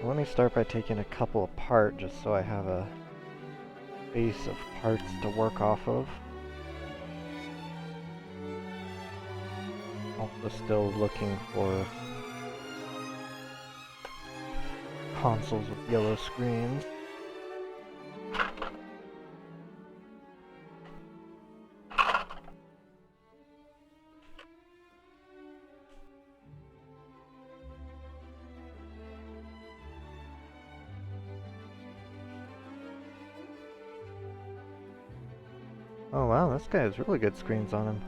let me start by taking a couple apart just so I have a base of parts to work off of. Also still looking for consoles with yellow screens. Oh wow, this guy has really good screens on him.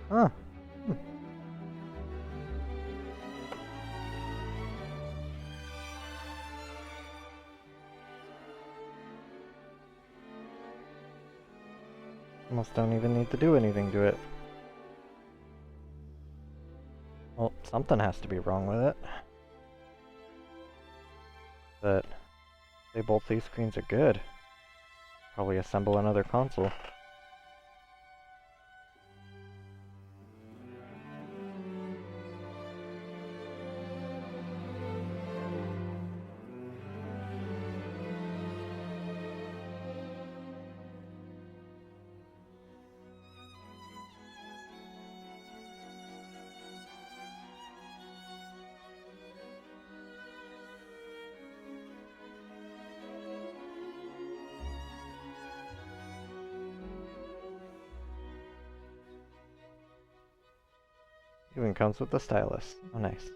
Huh. Almost don't even need to do anything to it. Well, something has to be wrong with it. But say both these screens are good. Probably assemble another console. Even comes with the stylus. Oh, nice.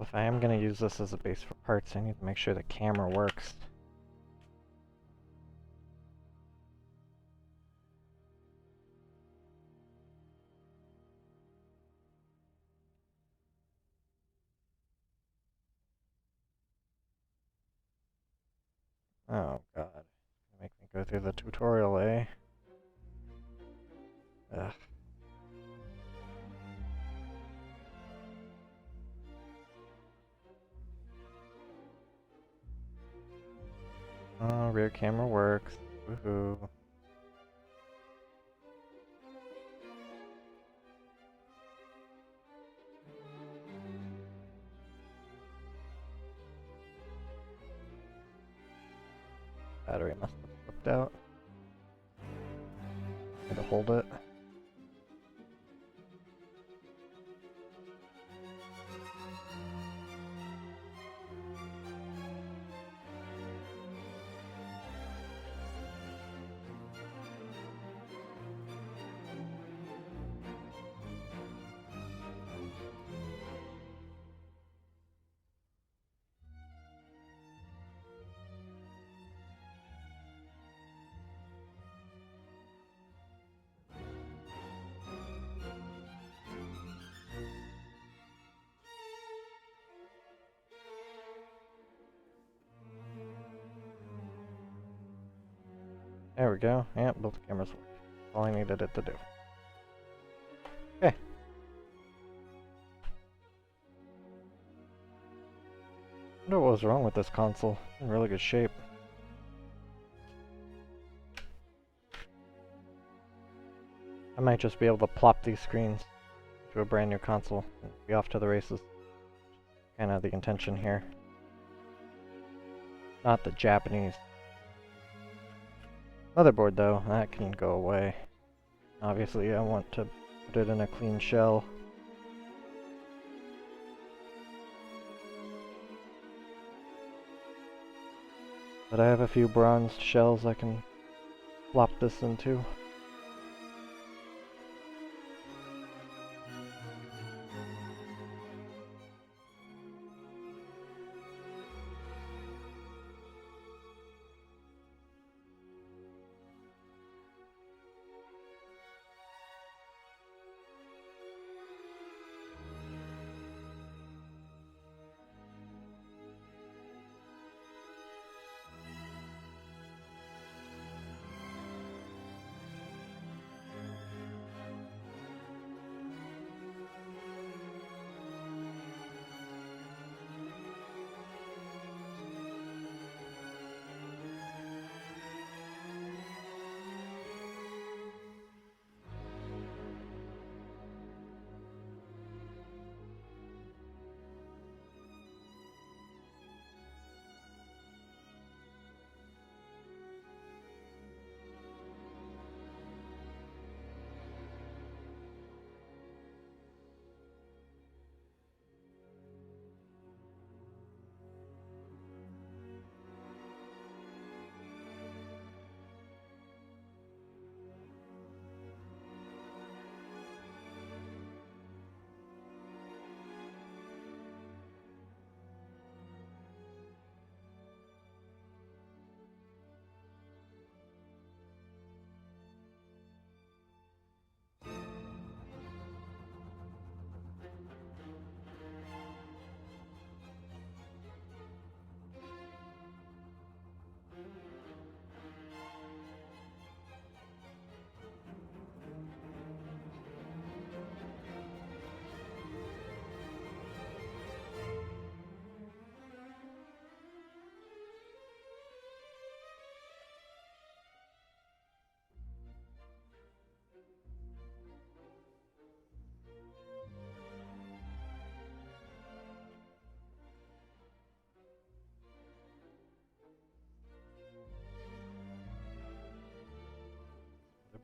If I am going to use this as a base for parts, I need to make sure the camera works. Oh god. Make me go through the tutorial, eh? Ugh. Oh, rear camera works. Woohoo. Battery must have flipped out. Had to hold it. There we go. Yep, both cameras work. All I needed it to do. Okay. wonder what was wrong with this console. In really good shape. I might just be able to plop these screens to a brand new console and be off to the races. Kind of the intention here. Not the Japanese motherboard though, that can go away. Obviously I want to put it in a clean shell. But I have a few bronzed shells I can plop this into.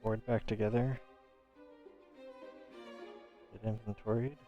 Board back together. Get inventoried.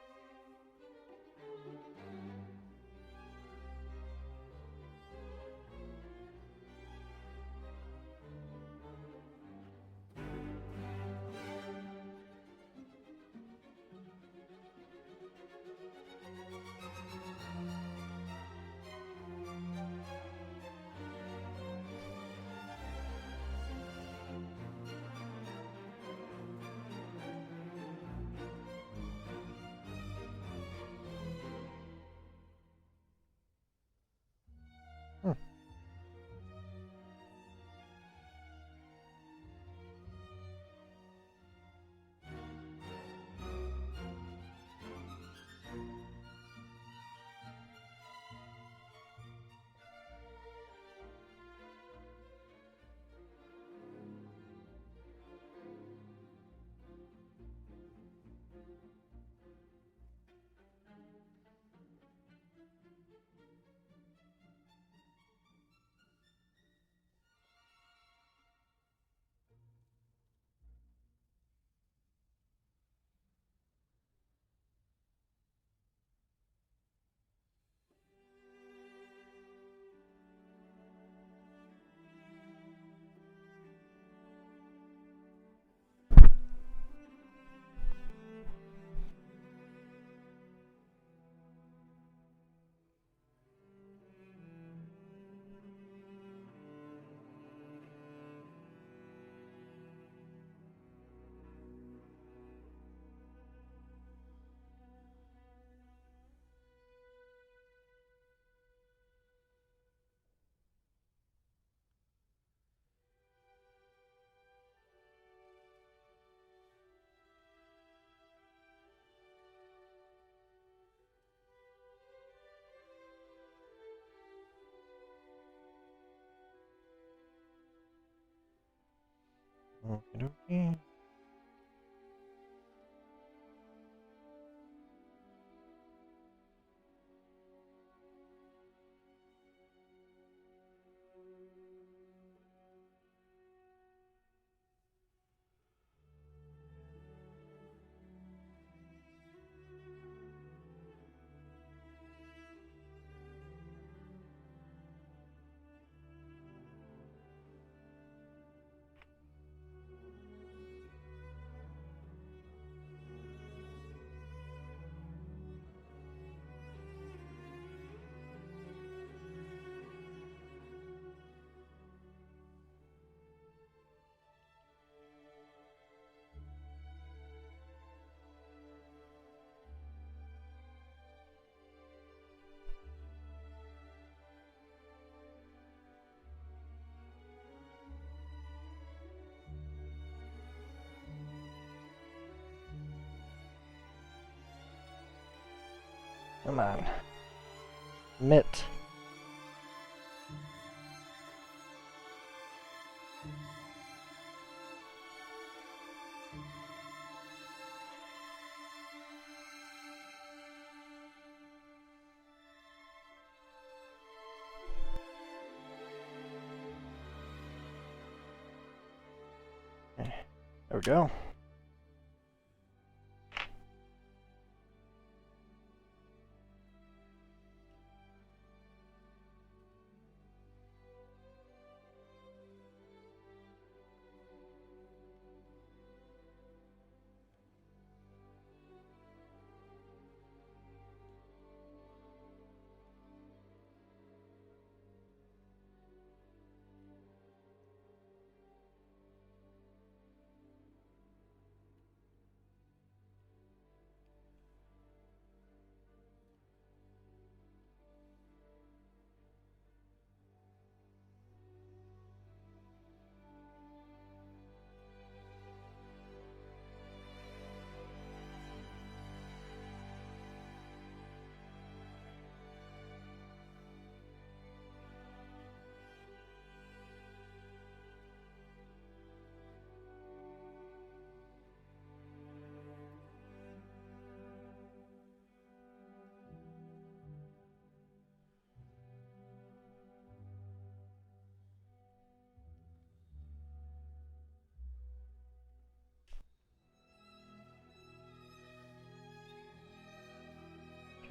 Okey-dokey. Come on. Mitt. There we go.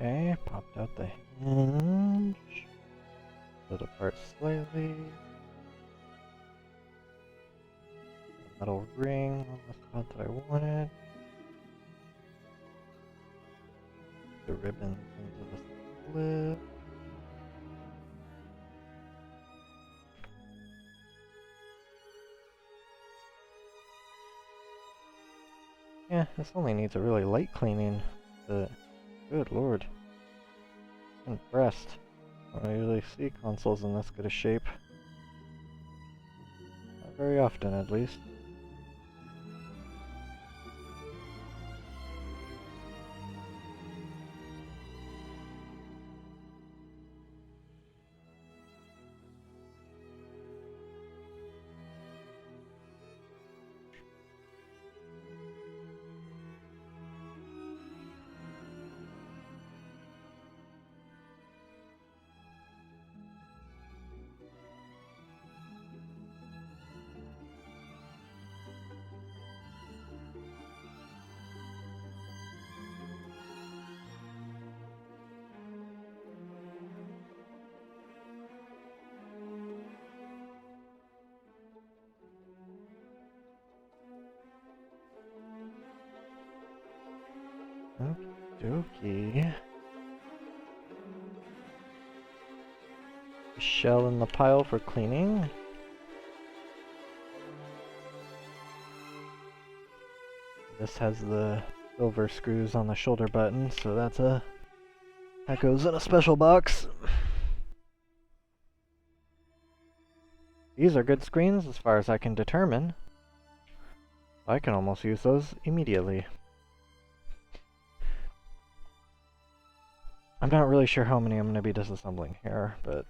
Okay, popped out the hinge. Split apart slightly. Metal ring on the spot that I wanted. The ribbons into the split. Yeah, this only needs a really light cleaning, but good lord. I'm impressed. I don't usually see consoles in this good a shape. Not very often, at least. Okey-dokey. Shell in the pile for cleaning. This has the silver screws on the shoulder button, so that goes in a special box. These are good screens as far as I can determine. I can almost use those immediately. I'm not really sure how many I'm going to be disassembling here, but...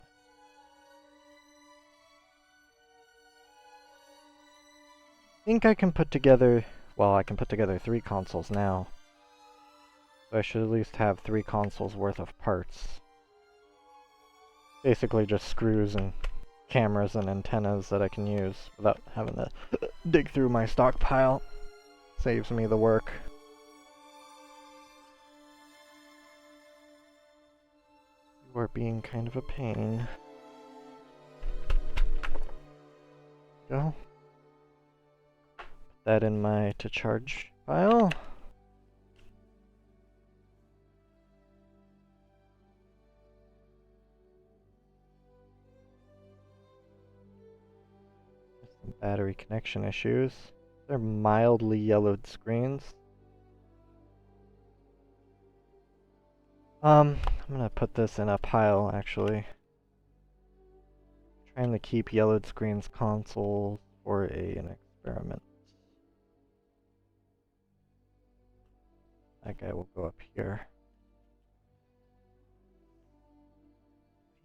think I can put together, well, I can put together 3 consoles now. So I should at least have 3 consoles worth of parts. Basically just screws and cameras and antennas that I can use without having to dig through my stockpile. Saves me the work. You are being kind of a pain. Go. Put that in my to charge file. Some battery connection issues. They're mildly yellowed screens. I'm gonna put this in a pile actually. Trying to keep yellowed screens consoles for an experiment. That guy will go up here.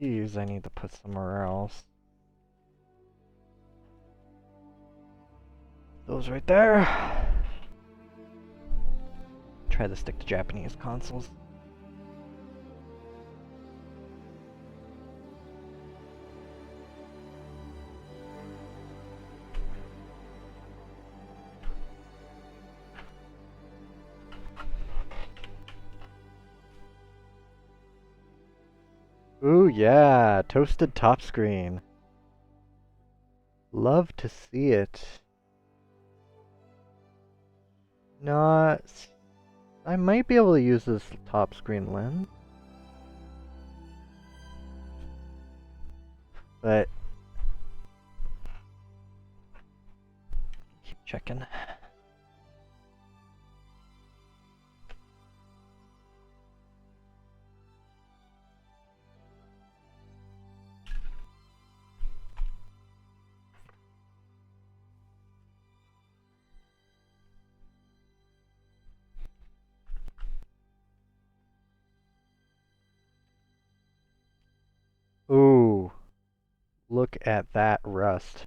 These I need to put somewhere else. Those right there. Try to stick to Japanese consoles. Ooh yeah, toasted top screen. Love to see it. Not... I might be able to use this top screen lens. But... keep checking. Ooh. Look at that rust.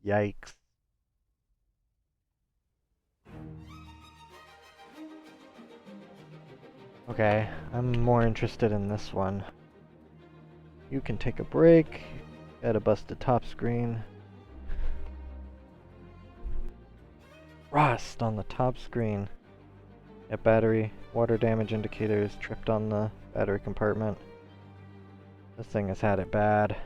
Yikes. Okay, I'm more interested in this one. You can take a break. Got a busted top screen. Rust on the top screen. Yeah, battery, water damage indicators tripped on the battery compartment. This thing has had it bad.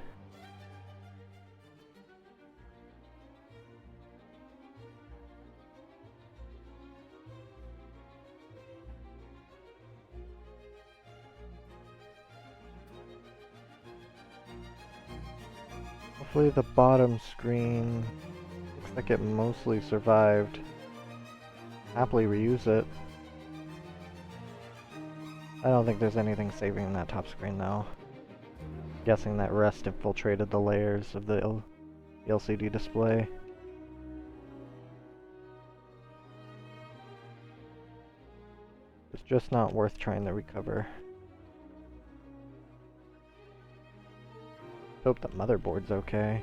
Hopefully the bottom screen looks like it mostly survived. Happily reuse it. I don't think there's anything saving that top screen though. Guessing that rust infiltrated the layers of the LCD display. It's just not worth trying to recover. Hope the motherboard's okay.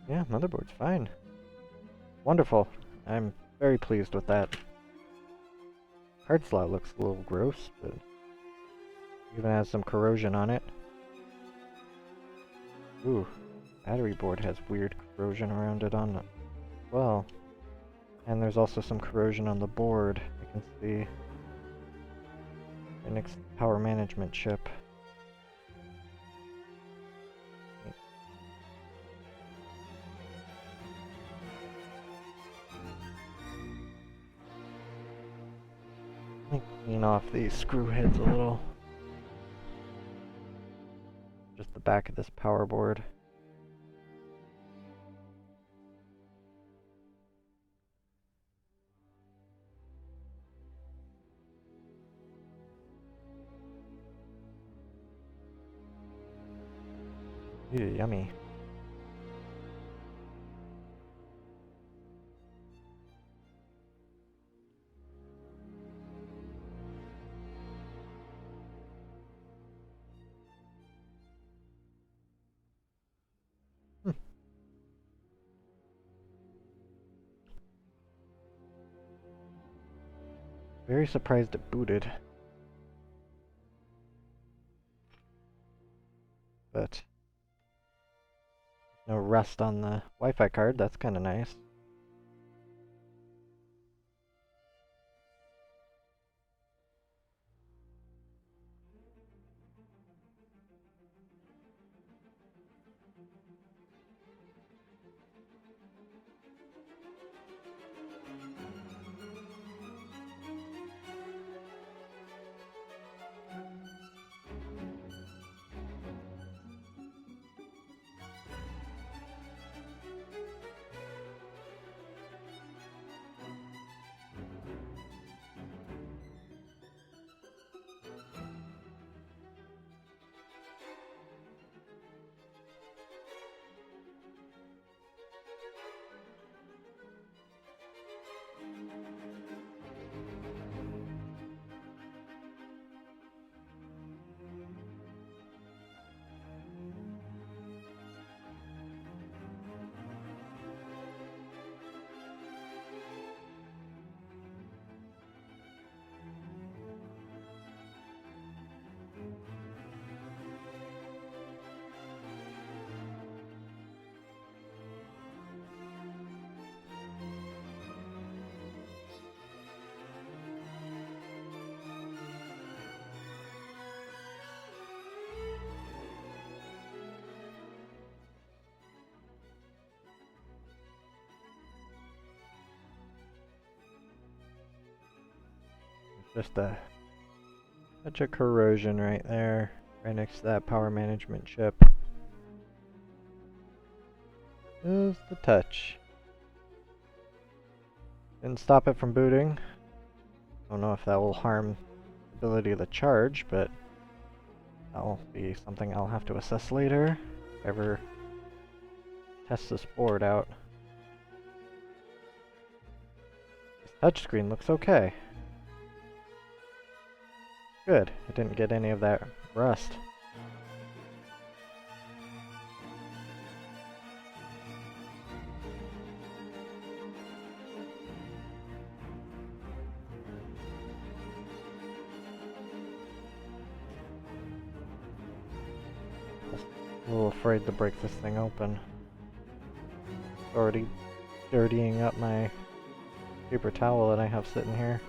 Yeah, motherboard's fine. Wonderful. I'm very pleased with that. Card slot looks a little gross, but even has some corrosion on it. Ooh, battery board has weird corrosion around it on it as well. And there's also some corrosion on the board, I can see. The next power management chip. Let me clean off these screw heads a little. Just the back of this power board. Ew, yummy. Very surprised it booted. But no rust on the Wi-Fi card, that's kind of nice. Just a touch of corrosion right there, right next to that power management chip. Just a touch. Didn't stop it from booting. Don't know if that will harm the ability of the charge, but that'll be something I'll have to assess later if I ever test this board out. This touchscreen looks okay. Good, I didn't get any of that rust. A little afraid to break this thing open. It's already dirtying up my paper towel that I have sitting here.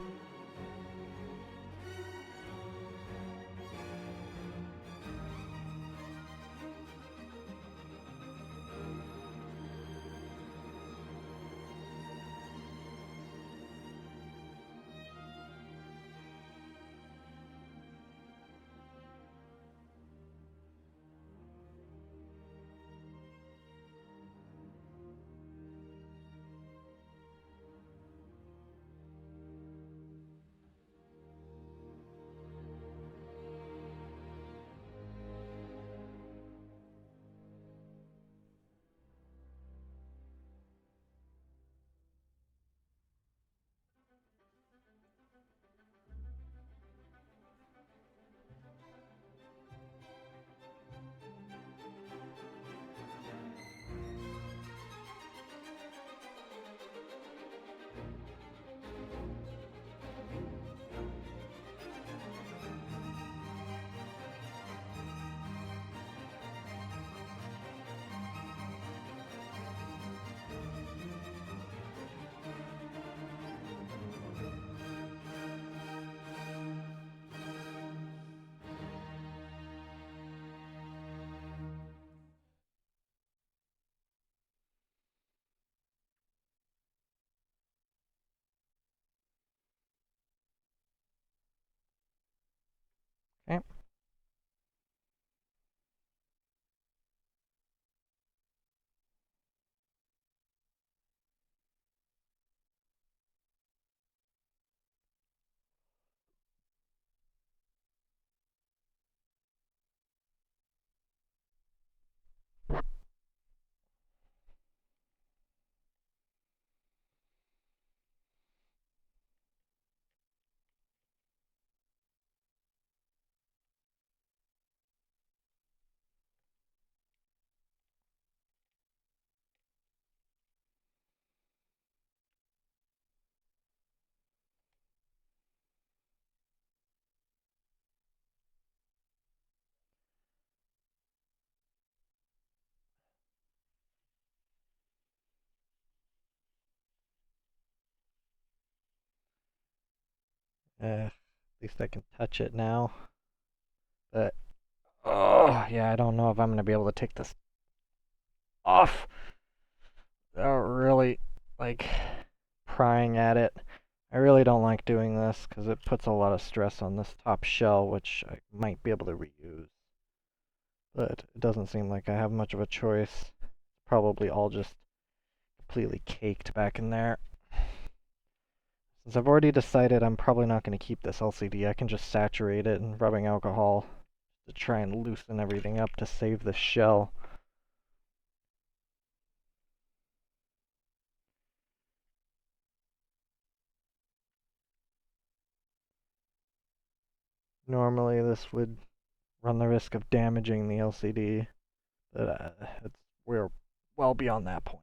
At least I can touch it now. But, oh, yeah, I don't know if I'm going to be able to take this off without really, like, prying at it. I really don't like doing this because it puts a lot of stress on this top shell, which I might be able to reuse. But it doesn't seem like I have much of a choice. Probably all just completely caked back in there. Since I've already decided I'm probably not going to keep this LCD, I can just saturate it in rubbing alcohol to try and loosen everything up to save the shell. Normally this would run the risk of damaging the LCD, but we're well beyond that point.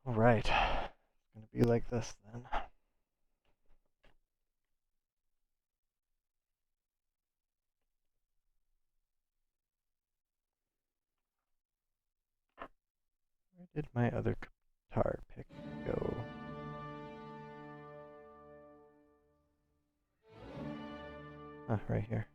Alright, it's going to be like this then. Where did my other guitar pick go? Ah, right here.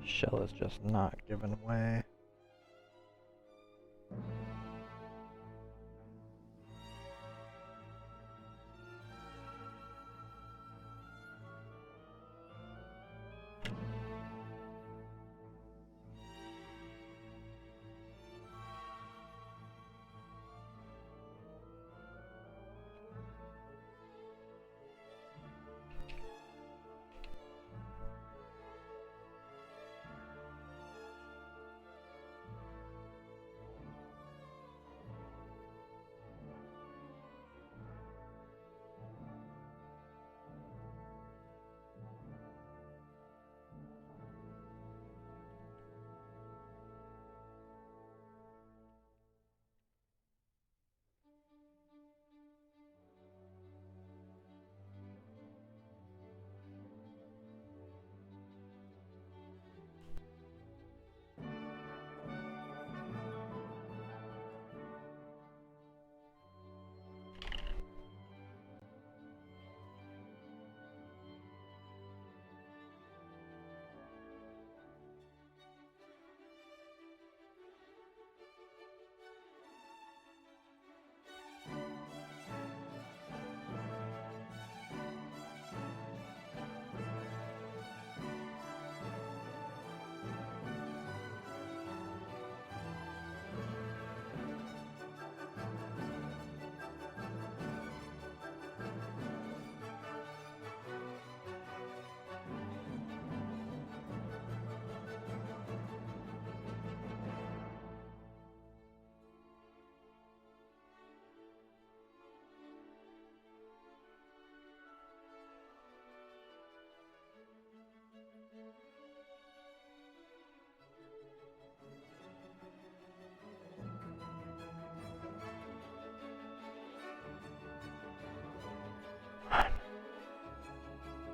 Shell is just not giving way.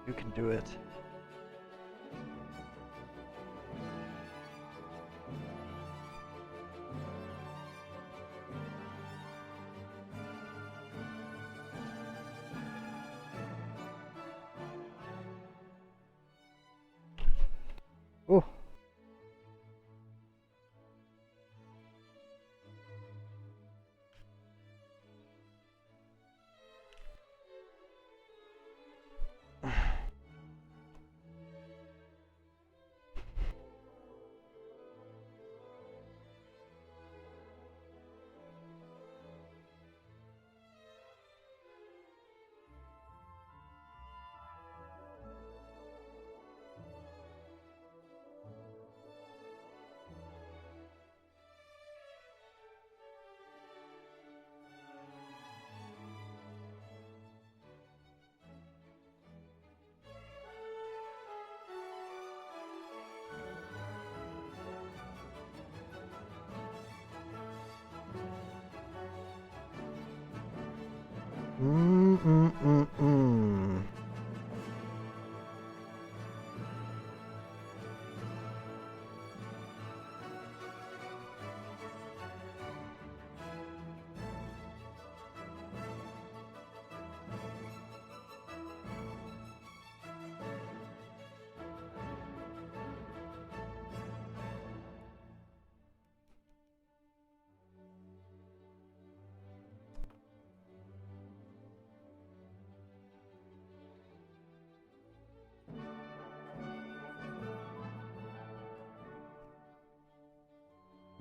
You can do it. Ooh.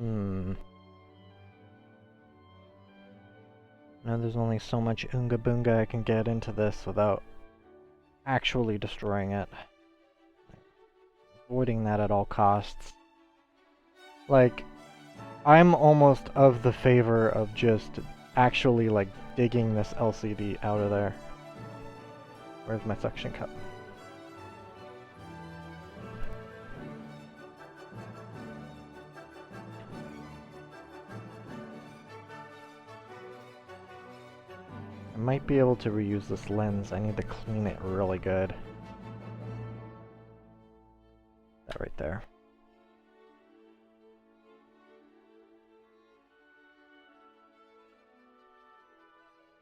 Mm. Now there's only so much Oonga Boonga I can get into this without actually destroying it. Avoiding that at all costs. Like, I'm almost of the favor of just actually, like, digging this LCD out of there. Where's my suction cup? I might be able to reuse this lens. I need to clean it really good. That right there.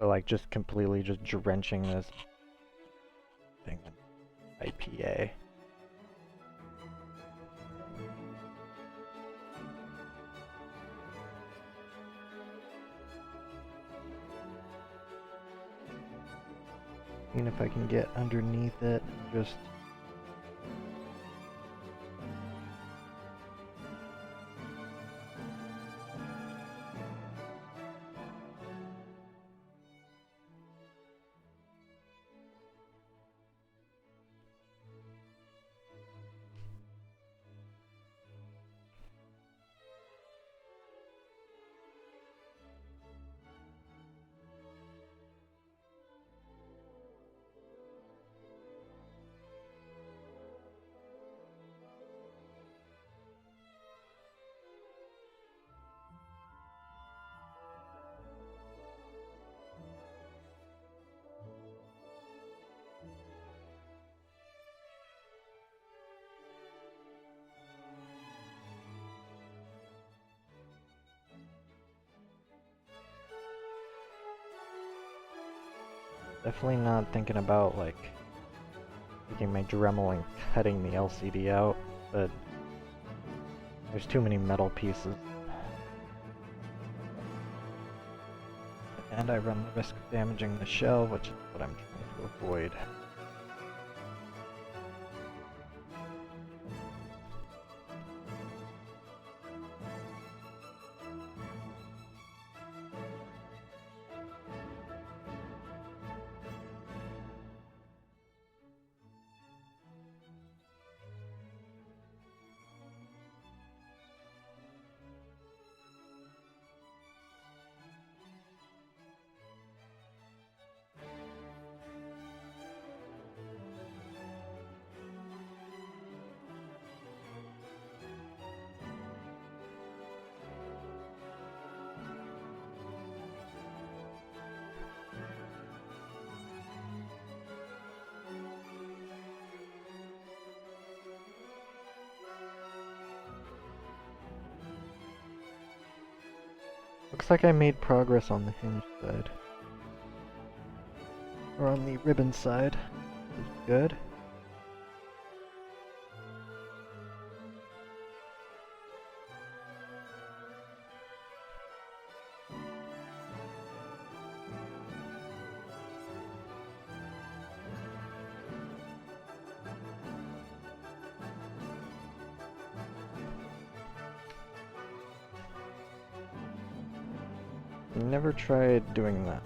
So like just completely just drenching this thing in IPA. Seeing if I can get underneath it, just definitely not thinking about like taking my Dremel and cutting the LCD out, but there's too many metal pieces. And I run the risk of damaging the shell, which is what I'm trying to avoid. Looks like I made progress on the hinge side. Or on the ribbon side. Which is good. Never tried doing that.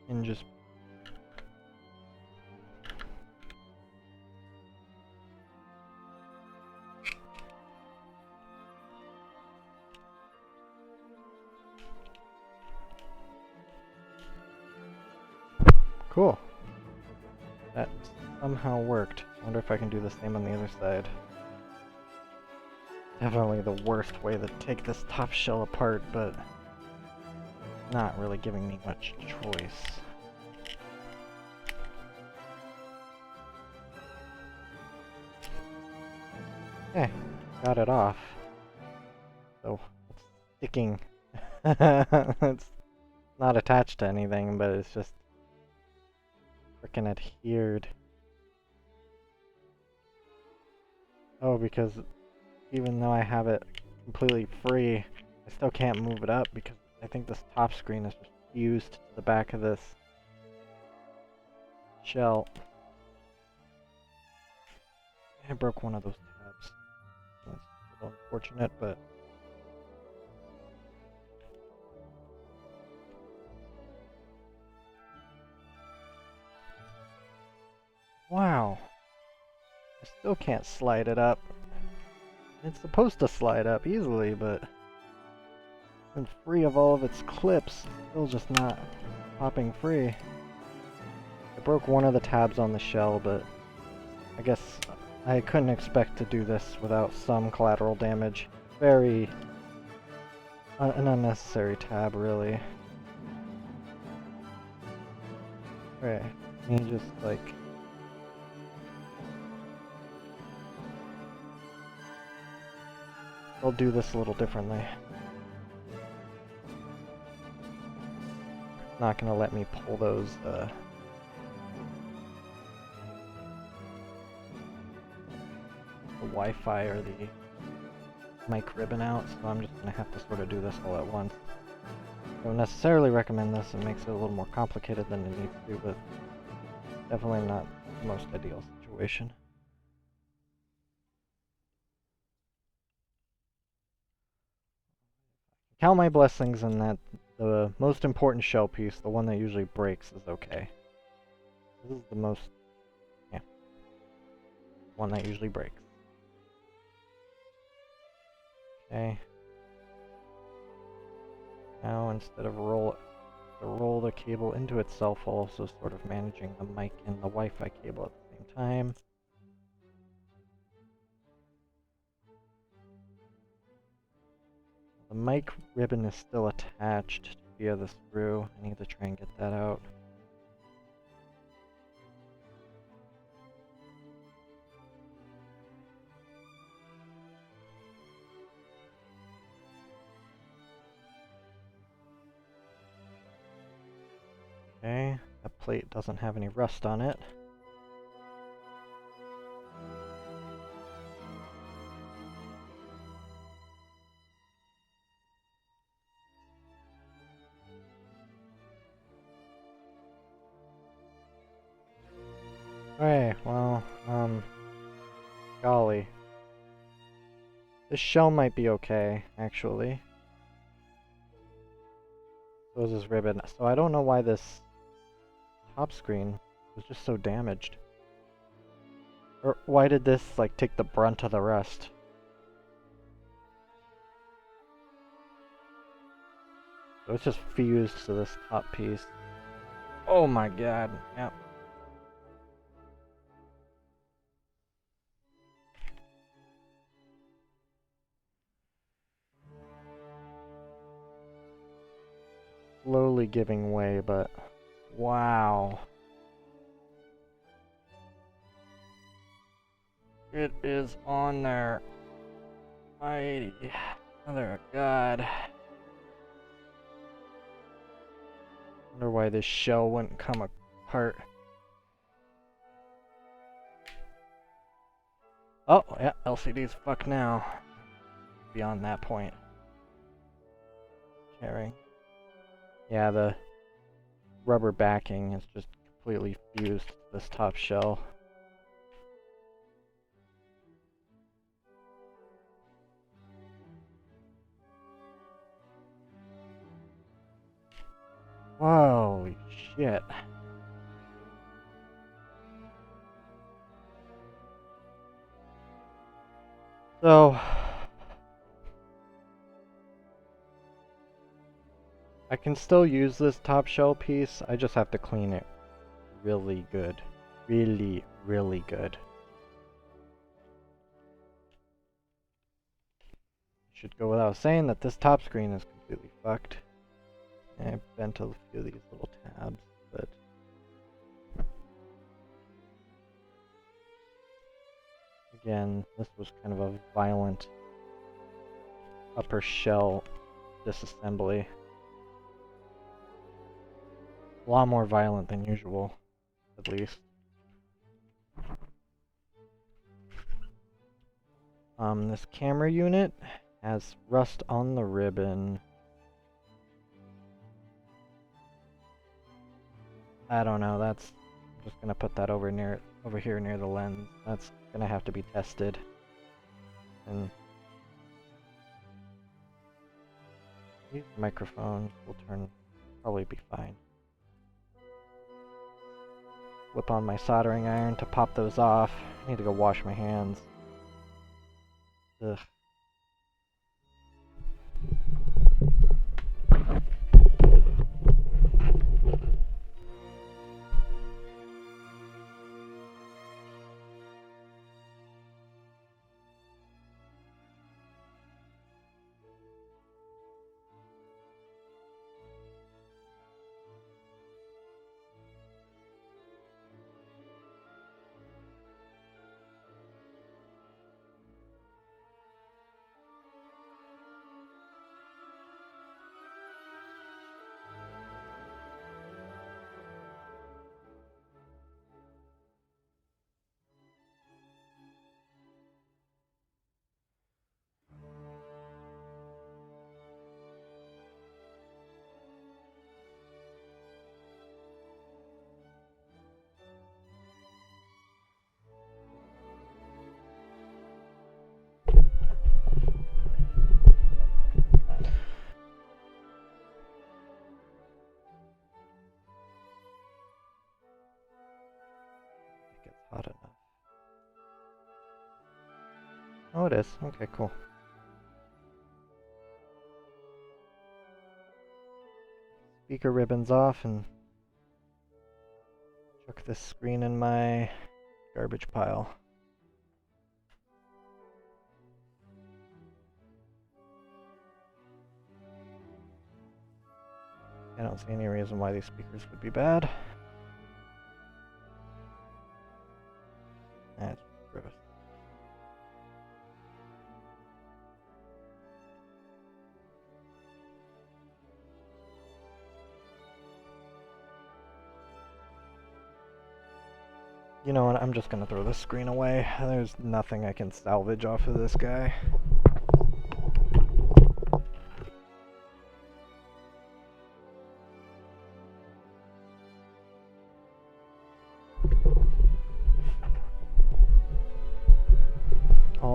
And just cool. That somehow worked. I wonder if I can do the same on the other side. Definitely the worst way to take this top shell apart, but not really giving me much choice. Okay, got it off. So, it's sticking. It's not attached to anything, but it's just frickin' adhered. Oh, because even though I have it completely free, I still can't move it up because I think this top screen is just fused to the back of this shell. I broke one of those tabs. That's a little unfortunate, but wow. I still can't slide it up. It's supposed to slide up easily, but when free of all of its clips, it's still just not popping free. I broke one of the tabs on the shell, but I guess I couldn't expect to do this without some collateral damage. Very an unnecessary tab, really. Okay, you just like I'll do this a little differently. Not gonna let me pull those the Wi-Fi or the mic ribbon out, so I'm just gonna have to sort of do this all at once. I don't necessarily recommend this. It makes it a little more complicated than it needs to, but definitely not the most ideal situation. Count my blessings in that the most important shell piece, the one that usually breaks, is okay. This is the most, yeah, one that usually breaks. Okay. Now instead of roll the cable into itself, also sort of managing the mic and the Wi-Fi cable at the same time. The mic ribbon is still attached via the screw. I need to try and get that out. Okay, that plate doesn't have any rust on it. Okay, well, golly. This shell might be okay, actually. So is this ribbon. So I don't know why this top screen was just so damaged. Or why did this, like, take the brunt of the rest? So it's just fused to this top piece. Oh my god, yep. Slowly giving way, but wow. It is on there. Mighty Mother of God. Wonder why this shell wouldn't come apart. Oh, yeah, LCD's fucked now. Beyond that point. Caring. Yeah, the rubber backing is just completely fused to this top shell. Holy shit. So, I can still use this top shell piece, I just have to clean it really good. Really, really good. Should go without saying that this top screen is completely fucked. I bent a few of these little tabs, but again, this was kind of a violent upper shell disassembly. A lot more violent than usual, at least. This camera unit has rust on the ribbon. I don't know, I'm just gonna put that over here near the lens. That's gonna have to be tested. And these microphones will probably be fine. Whip on my soldering iron to pop those off. I need to go wash my hands. Ugh. Hot enough. Oh, it is. Okay, cool. Speaker ribbons off and chuck this screen in my garbage pile. I don't see any reason why these speakers would be bad. That's gross. You know what, I'm just gonna throw this screen away. There's nothing I can salvage off of this guy.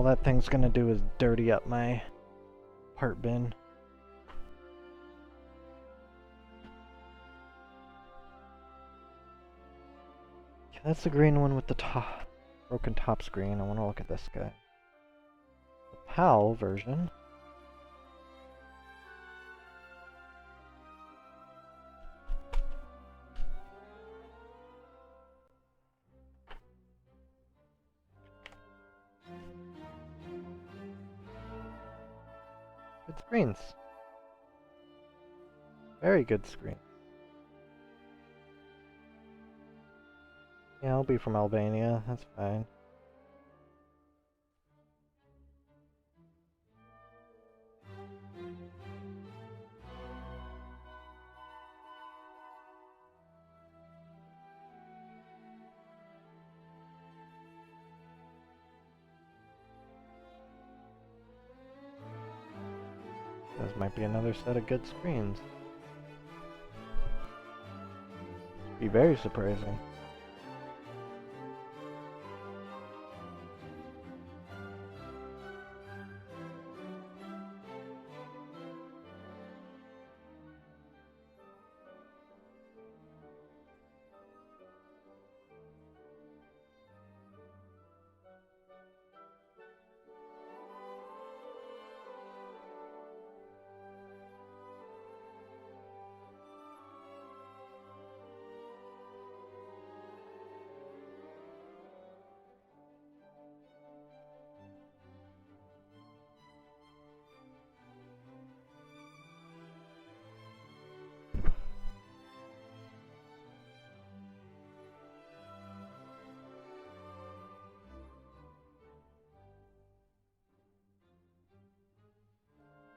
that thing's gonna do is dirty up my part bin. Okay, that's the green one with the broken top screen. I want to look at this guy. The PAL version. Good screens. Very good screen. Yeah, I'll be from Albania. That's fine. This might be another set of good screens. Be very surprising.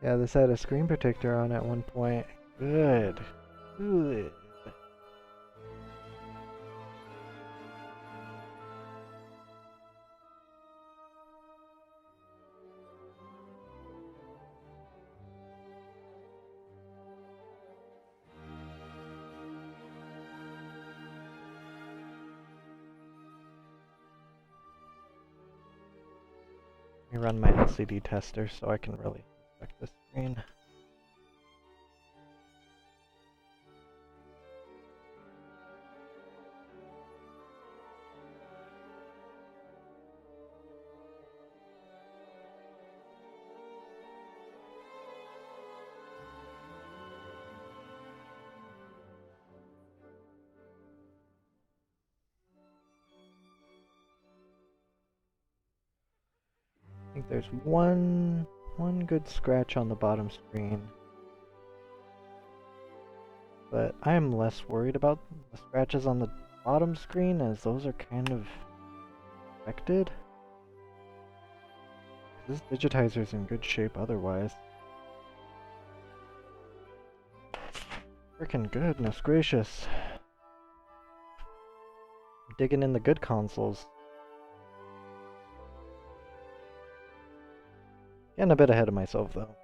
Yeah, this had a screen protector on at one point. Good. Good. Let me run my LCD tester so I can really inspect the screen. I think there's one good scratch on the bottom screen. But I am less worried about the scratches on the bottom screen, as those are kind of affected. This digitizer's in good shape otherwise. Frickin' goodness gracious. I'm digging in the good consoles. Getting a bit ahead of myself though.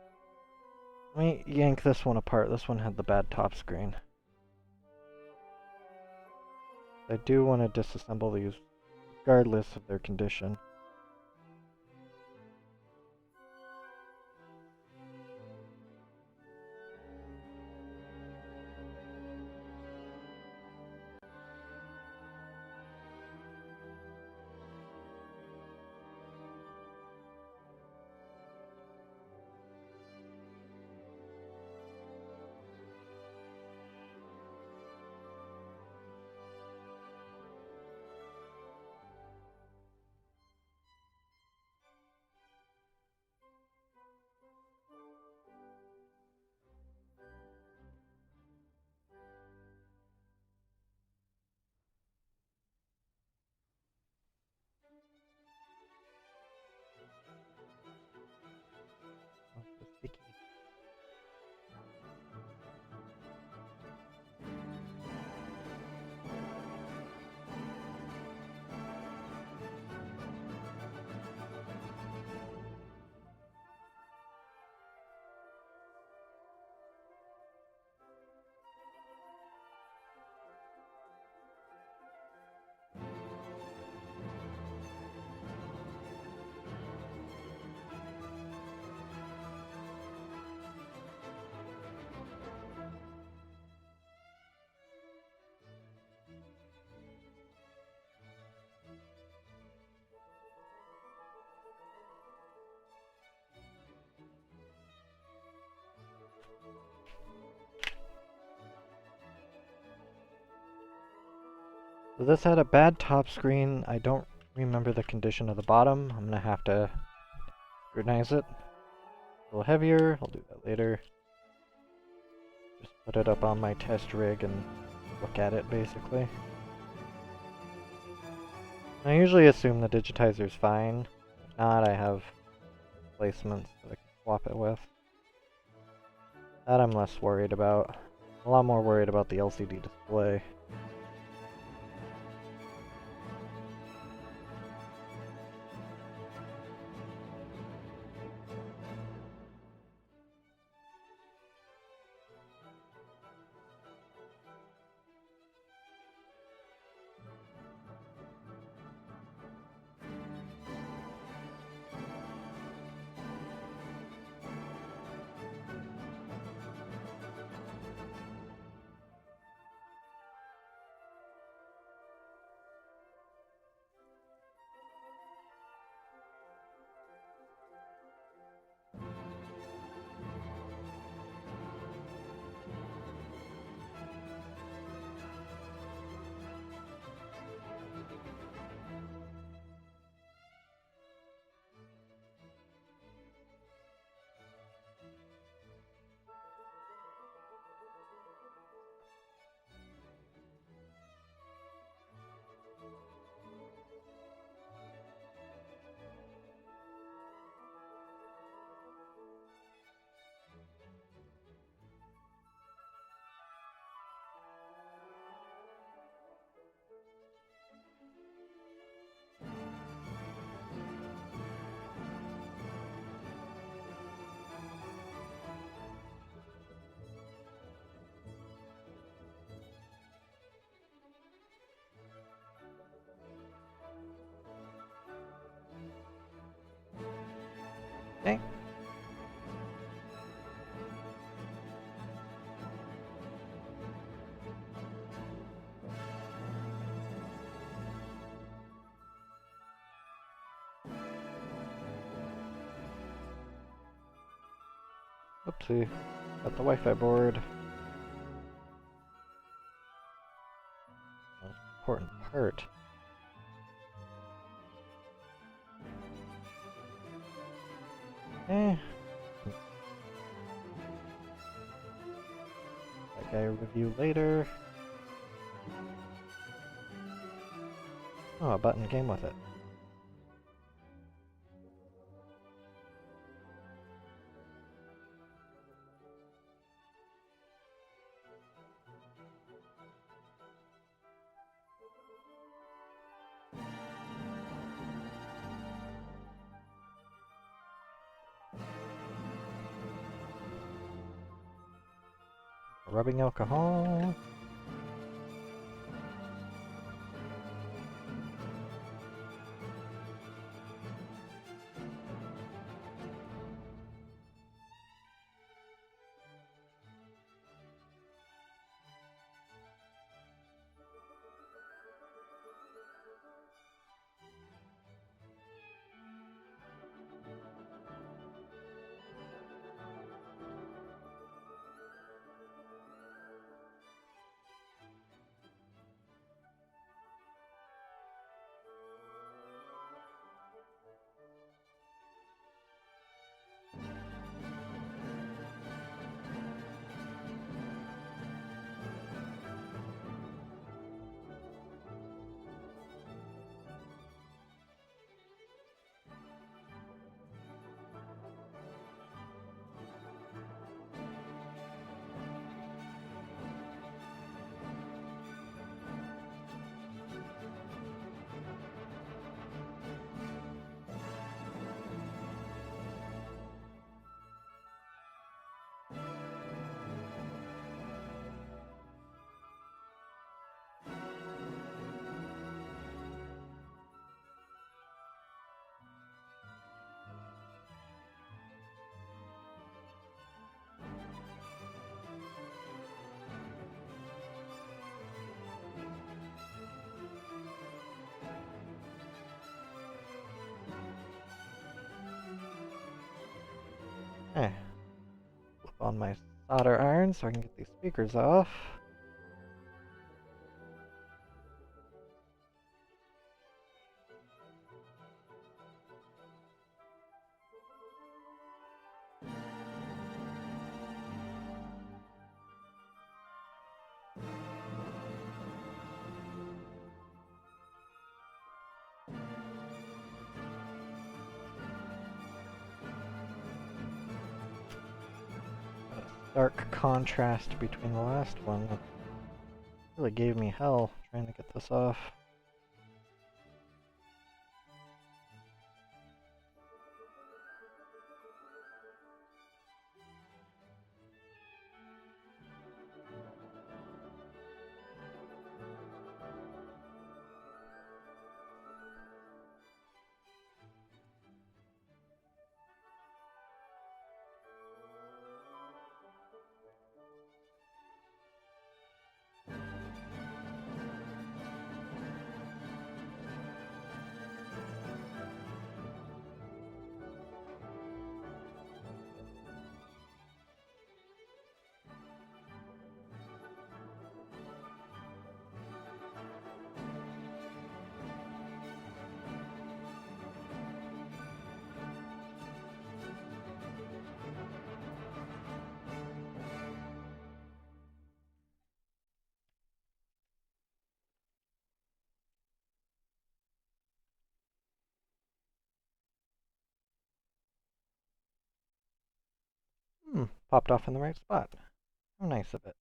Let me yank this one apart. This one had the bad top screen. I do want to disassemble these regardless of their condition. So this had a bad top screen. I don't remember the condition of the bottom. I'm gonna have to scrutinize it. A little heavier, I'll do that later. Just put it up on my test rig and look at it, basically. I usually assume the digitizer's fine. If not, I have replacements that I can swap it with. That I'm less worried about. A lot more worried about the LCD display. Okay. Oopsie. Got the Wi-Fi board. Most important part. Eh. That guy review later. Oh, a button came with it. Rubbing alcohol. Eh. Flip on my solder iron so I can get these speakers off. stark contrast between the last one. It really gave me hell trying to get this off. Popped off in the right spot. How nice of it.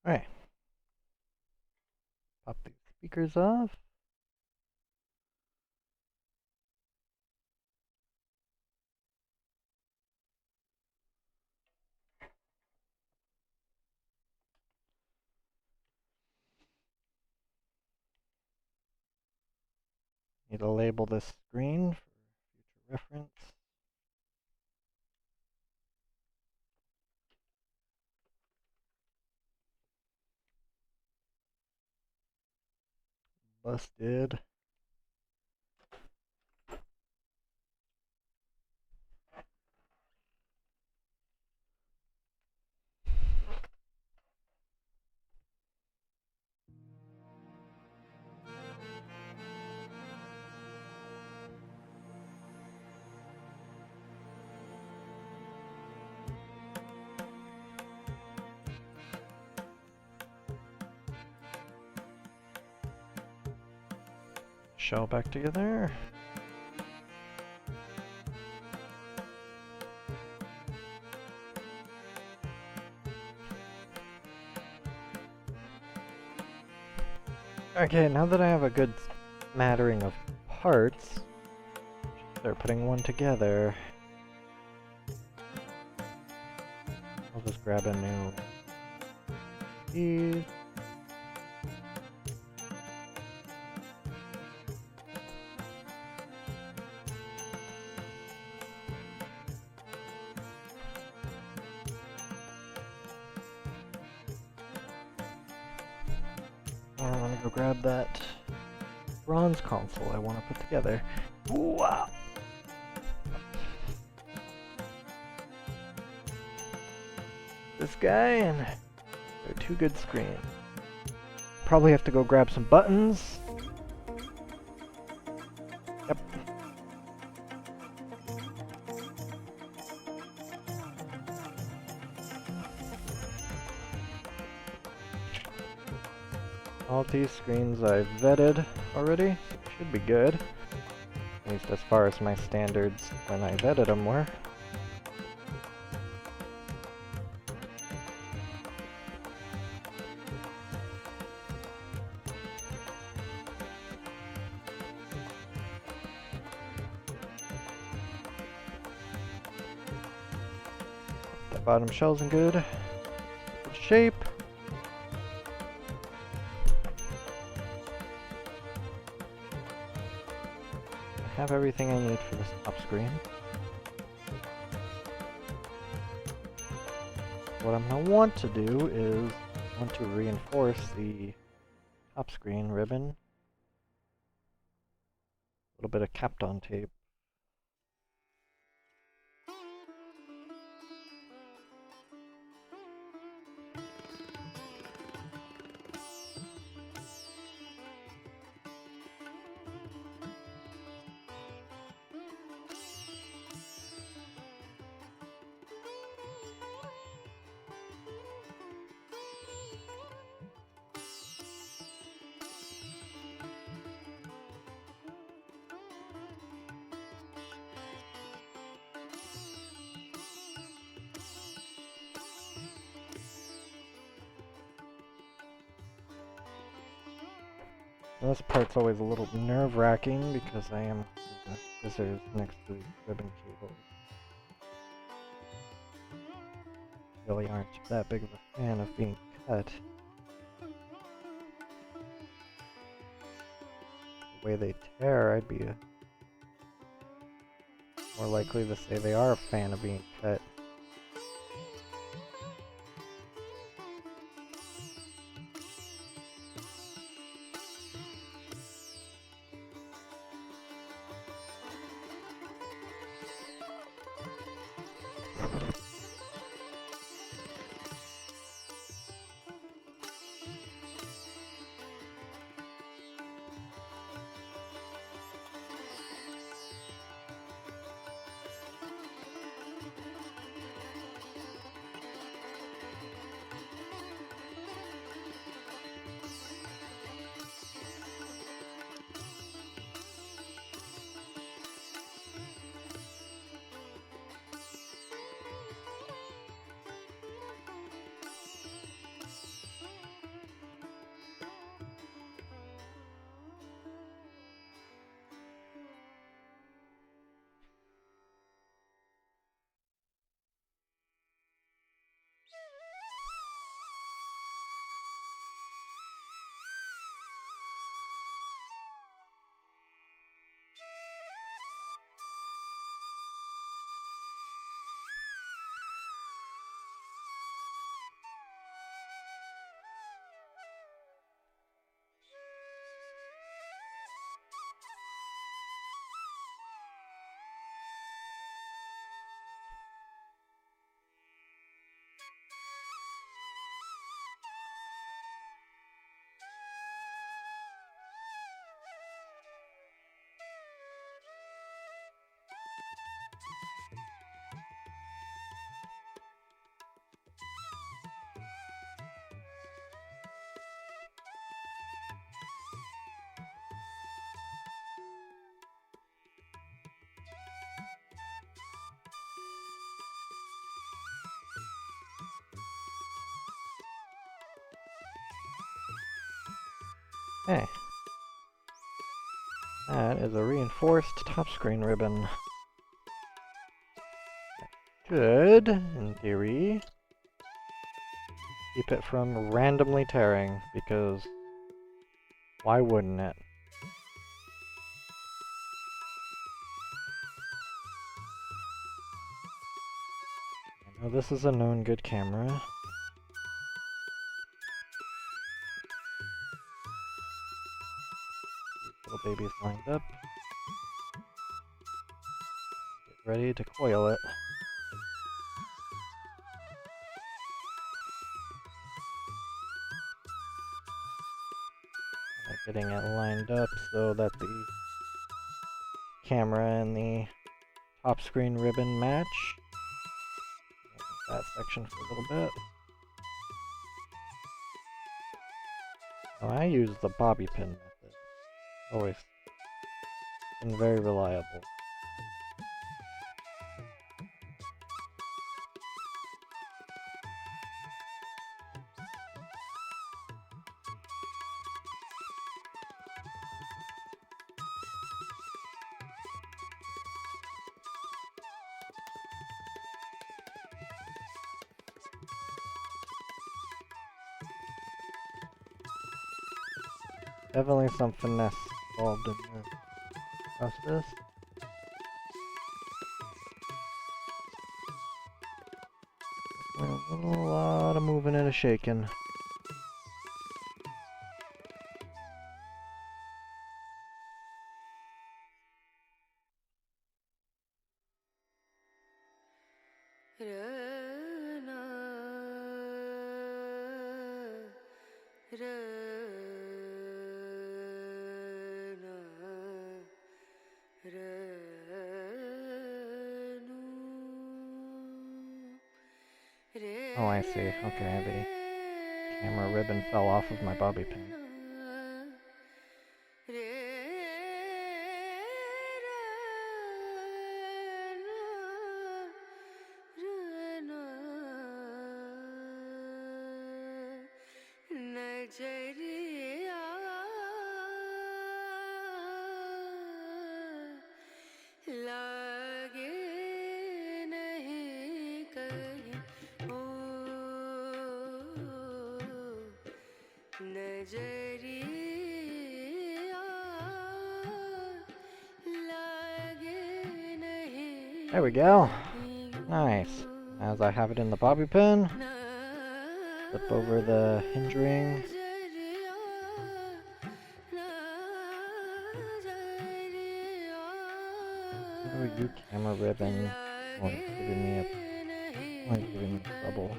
Alright. Pop these speakers off. Need to label this screen for future reference. Busted. Shell back together. Okay, now that I have a good smattering of parts, start putting one together. I'll just grab a new piece. I'm gonna go grab that bronze console I want to put together. Wow. This guy and they're two good screens. Probably have to go grab some buttons. Yep. All these screens I've vetted already, so should be good. At least as far as my standards when I vetted them were. The bottom shell's in good shape. I have everything I need for this top screen. What I'm going to want to do is want to reinforce the top screen ribbon. A little bit of Kapton tape. This part's always a little nerve-wracking because I am using scissors next to the ribbon cable. Really aren't that big of a fan of being cut. The way they tear, I'd be more likely to say they are a fan of being cut. Okay. That is a reinforced top screen ribbon. Good, in theory. Keep it from randomly tearing, because why wouldn't it? I know this is a known good camera. Little baby's lined up. Get ready to coil it. Getting it lined up so that the camera and the top screen ribbon match. That section for a little bit. Oh, I use the bobby pin method. Always been very reliable. Definitely some finesse involved in this process. A lot of moving and a shaking. Oh, I see. Okay, the camera ribbon fell off of my bobby pin. There we go. Nice. As I have it in the bobby pin, flip over the hinge ring. Oh, you camera ribbon. Always giving me trouble.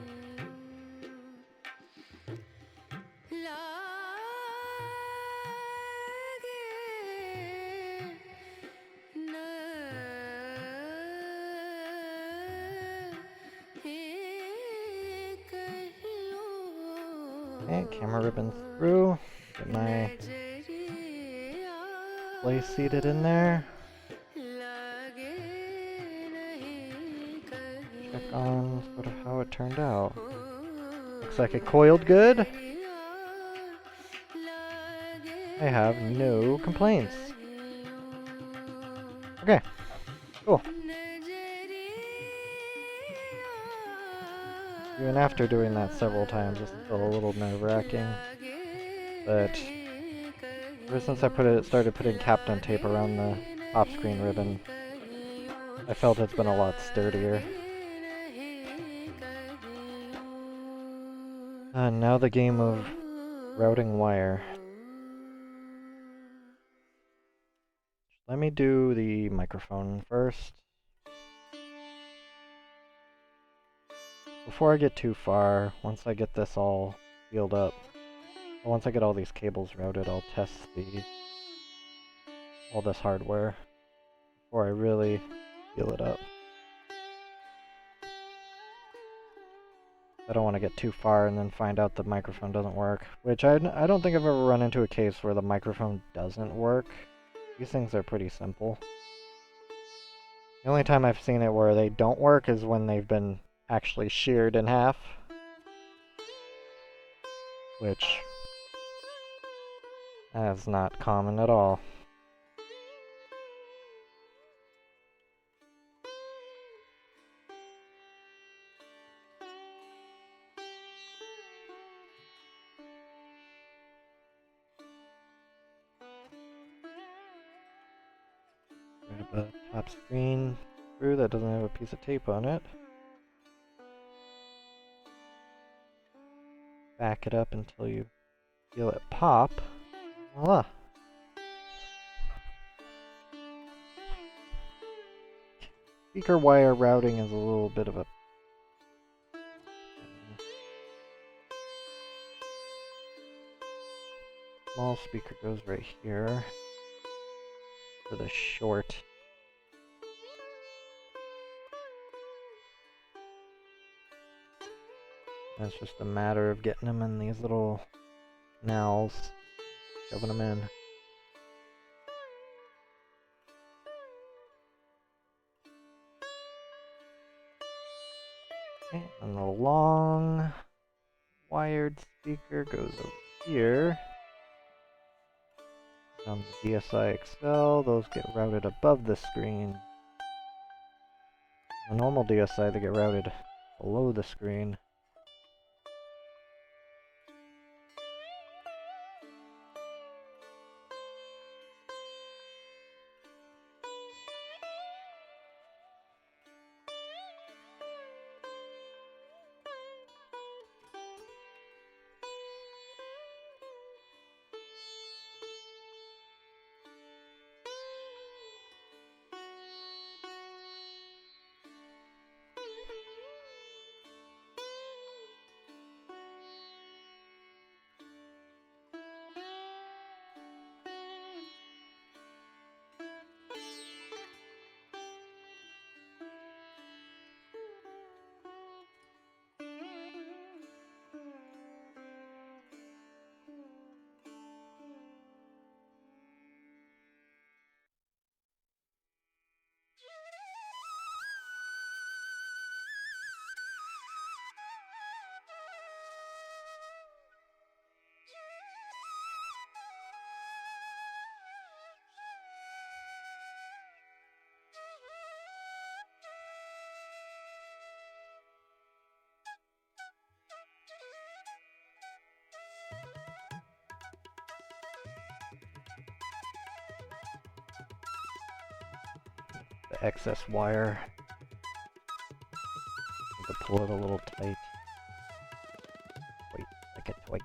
Okay, camera ribbon through. Get my place seated in there. Check on sort of how it turned out. Looks like it coiled good. I have no complaints. Okay, cool. Even after doing that several times, it's still a little nerve-wracking. But ever since I started putting Kapton tape around the top screen ribbon, I felt it's been a lot sturdier. And now the game of routing wire. Let me do the microphone first. Before I get too far, once I get this all sealed up, once I get all these cables routed, I'll test all this hardware before I really seal it up. I don't want to get too far and then find out the microphone doesn't work, which I don't think I've ever run into a case where the microphone doesn't work. These things are pretty simple. The only time I've seen it where they don't work is when they've been actually sheared in half, which is not common at all. Grab a top screen screw that doesn't have a piece of tape on it. Back it up until you feel it pop. Voila! Speaker wire routing is a little bit of a small speaker goes right here for the short. And it's just a matter of getting them in these little Now's shoving them in. Okay, and the long wired speaker goes over here. On the DSI Excel, those get routed above the screen. The normal DSI, they get routed below the screen. The excess wire. Need to pull it a little tight. Wait, like a toy.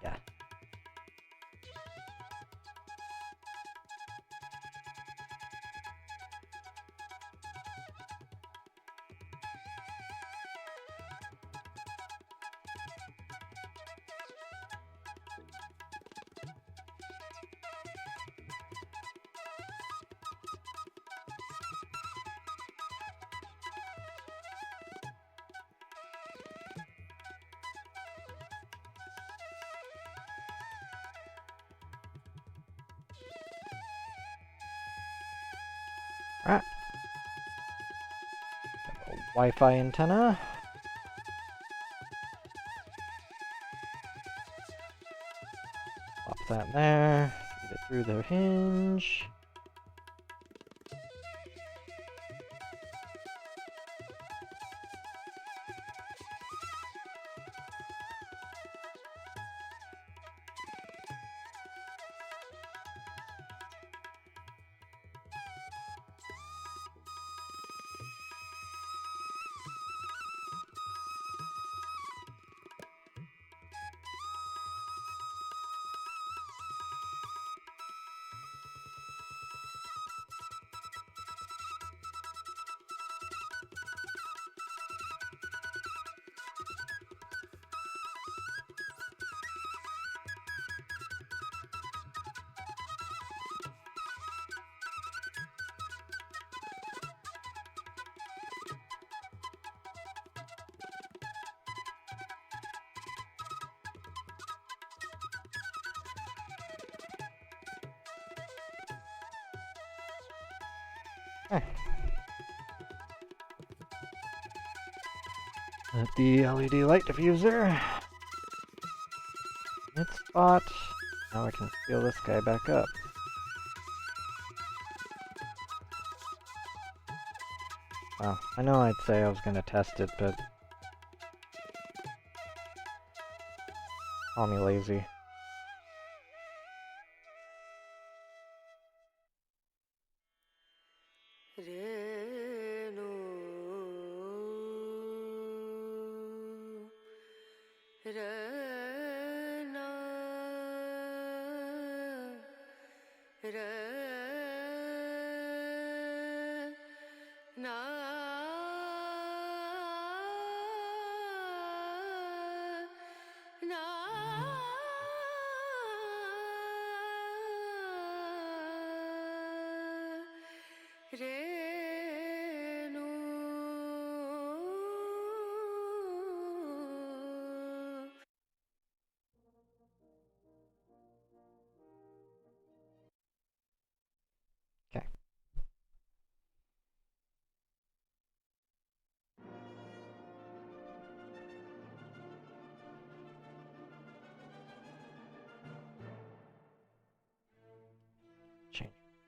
Alright. Wi-Fi antenna. Pop that there. Get it through the hinge. Okay. Let the LED light diffuser. Its spot. Now I can seal this guy back up. Well, I know I'd say I was gonna test it, but call me lazy.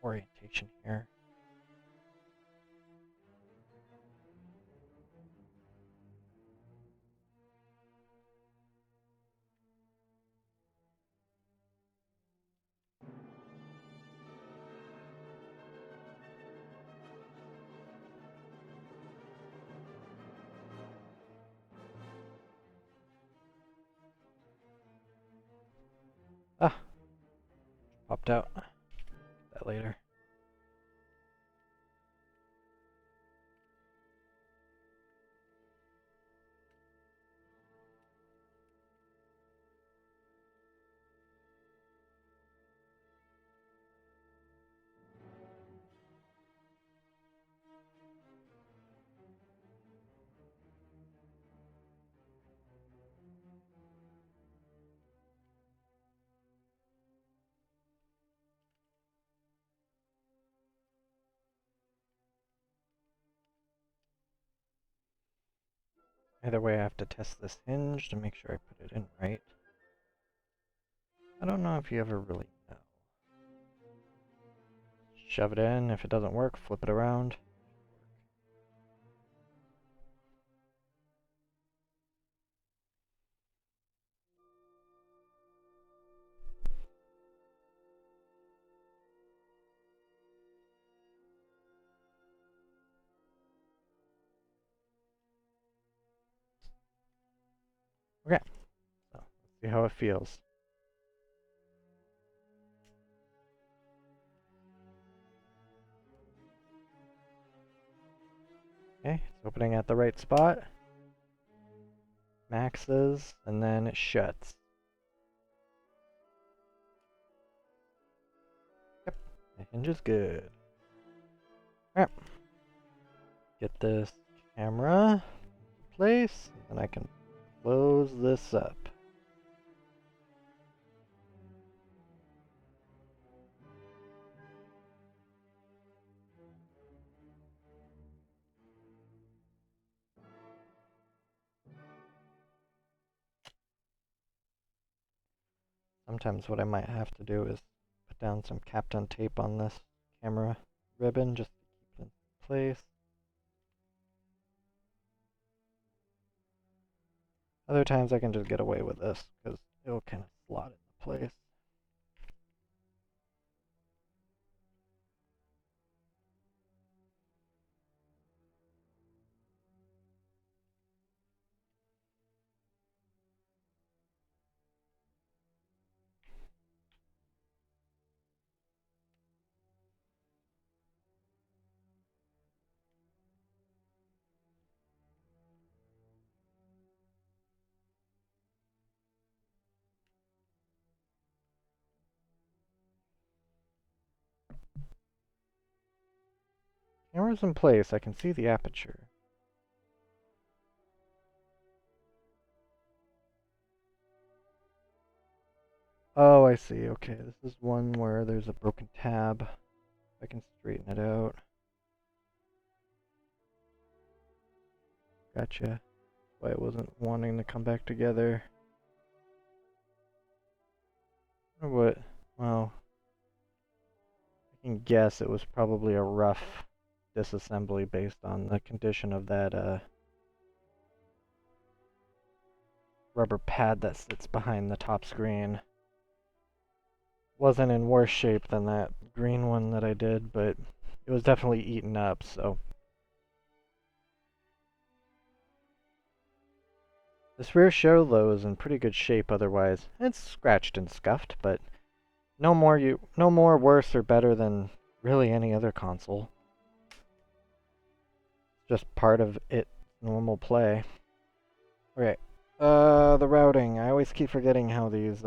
orientation here. Ah, popped out. That later. Either way, I have to test this hinge to make sure I put it in right. I don't know if you ever really know. Shove it in. If it doesn't work, flip it around. Okay, so let's see how it feels. Okay, it's opening at the right spot. Maxes, and then it shuts. Yep, the hinge is good. Alright. Get this camera in place, and I can close this up. Sometimes what I might have to do is put down some Kapton tape on this camera ribbon just to keep it in place. Other times I can just get away with this because it'll kind of slot into place. Camera's in place, I can see the aperture. Oh, I see. Okay, this is one where there's a broken tab. I can straighten it out. Gotcha. Why it wasn't wanting to come back together. Or what? Well, I can guess it was probably a rough disassembly based on the condition of that rubber pad that sits behind the top screen. Wasn't in worse shape than that green one that I did, but it was definitely eaten up, so. This rear shell, though, is in pretty good shape otherwise. It's scratched and scuffed, but no more worse or better than really any other console. Just part of its normal play. Okay. The routing. I always keep forgetting how these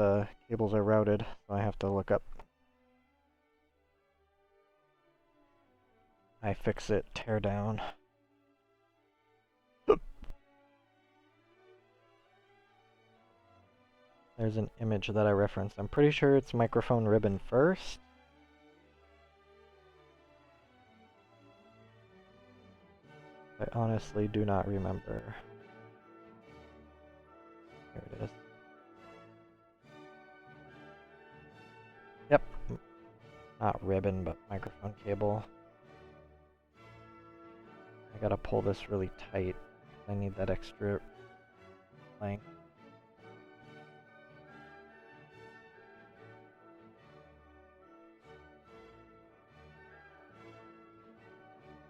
cables are routed, so I have to look up. iFixit teardown. There's an image that I referenced. I'm pretty sure it's microphone ribbon first. I honestly do not remember. Here it is. Yep. not ribbon, but microphone cable. I gotta pull this really tight. I need that extra length.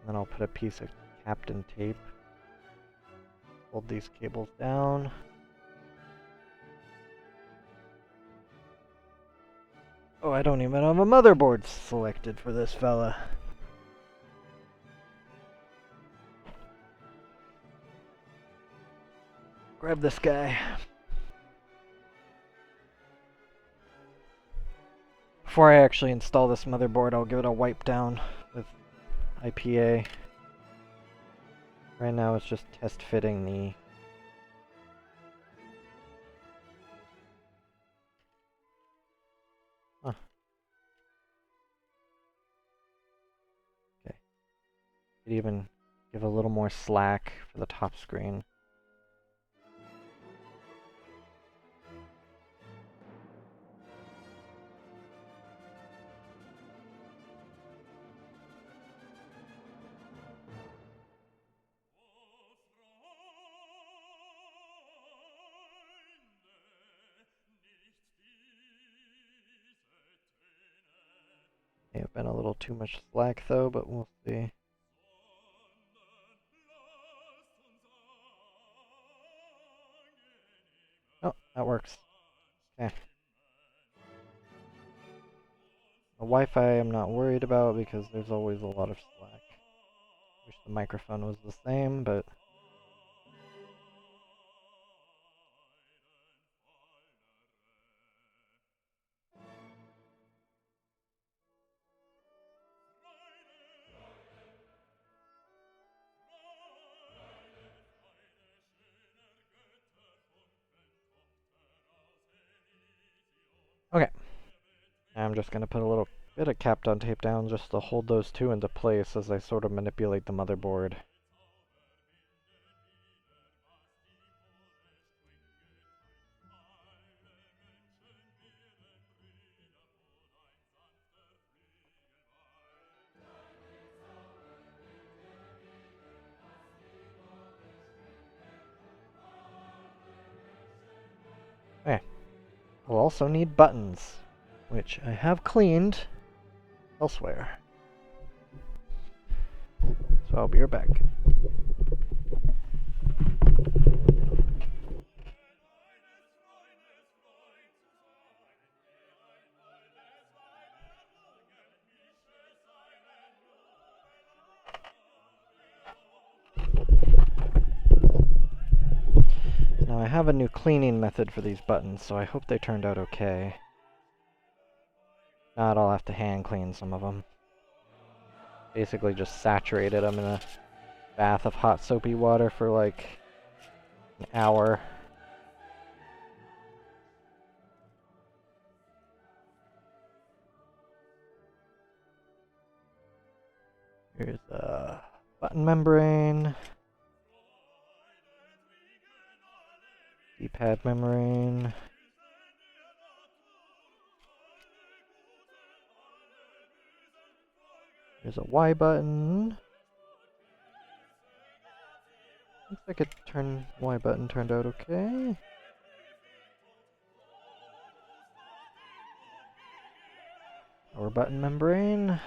And then I'll put a piece of Captain tape. Hold these cables down. Oh, I don't even have a motherboard selected for this fella. Grab this guy. Before I actually install this motherboard, I'll give it a wipe down with IPA. Right now it's just test fitting the Okay. Could even give a little more slack for the top screen. May have been a little too much slack though, but we'll see. Oh, that works. Okay. The Wi-Fi I'm not worried about because there's always a lot of slack. Wish the microphone was the same, but okay. I'm just gonna put a little bit of Kapton tape down just to hold those two into place as I sort of manipulate the motherboard. Okay. We'll also need buttons, which I have cleaned elsewhere. So I'll be right back. Now I have a new cleaning method for these buttons, so I hope they turned out okay. Not I'll have to hand clean some of them. Basically just saturated them in a bath of hot soapy water for like an hour. Here's a button membrane. D-pad membrane. Here's a Y button. Looks like Y button turned out okay. Our button membrane.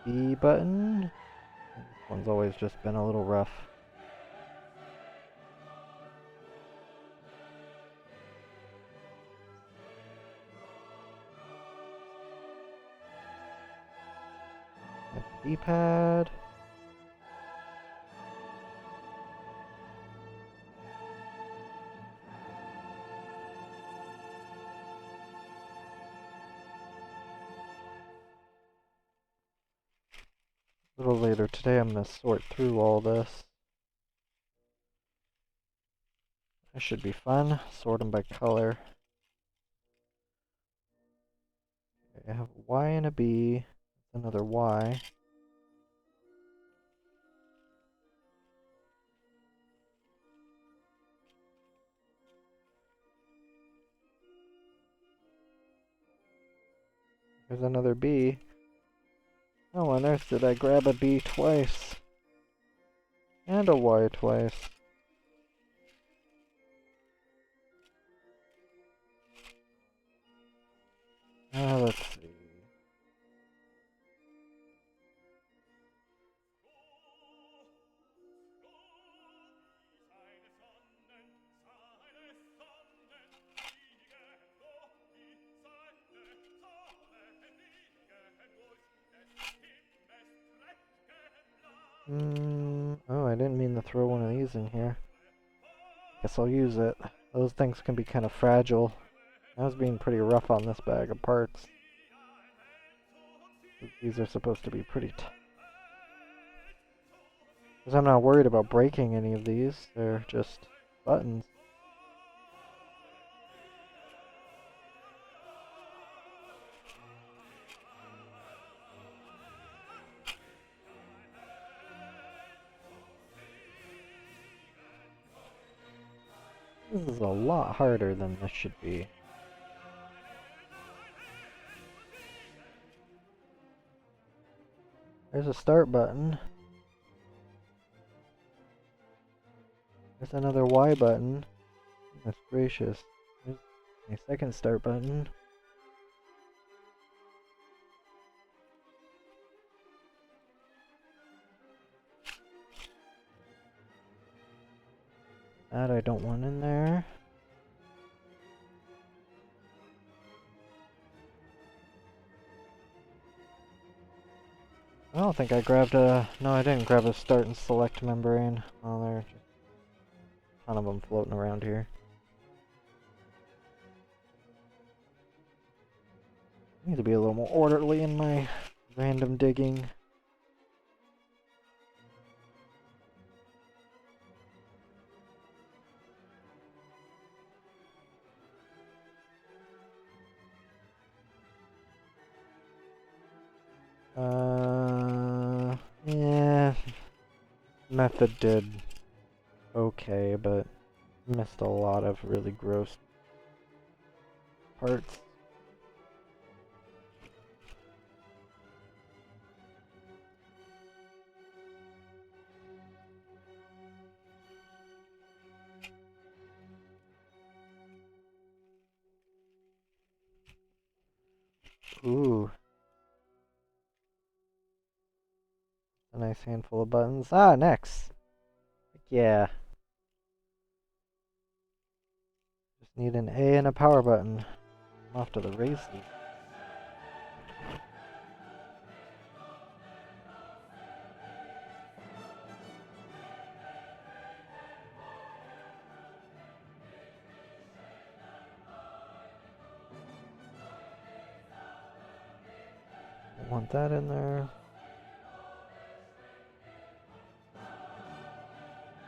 B button. This one's always just been a little rough. D-pad. A little later today I'm going to sort through all this. That should be fun. Sort them by color. I have a Y and a B. Another Y. There's another B. How on earth did I grab a B twice? And a Y twice? Let's see. Oh, I didn't mean to throw one of these in here. Guess I'll use it. Those things can be kind of fragile. I was being pretty rough on this bag of parts. These are supposed to be pretty because I'm not worried about breaking any of these. They're just buttons. This is a lot harder than this should be. There's a start button. There's another Y button. That's gracious. There's a second start button. That I don't want in there. I don't think I grabbed a... No, I didn't grab a start and select membrane. Oh, there's just a ton of them floating around here. I need to be a little more orderly in my random digging. Yeah. Method did okay, but missed a lot of really gross parts. Ooh. A nice handful of buttons. Ah, next. Yeah. Just need an A and a power button. I'm off to the races. Don't want that in there.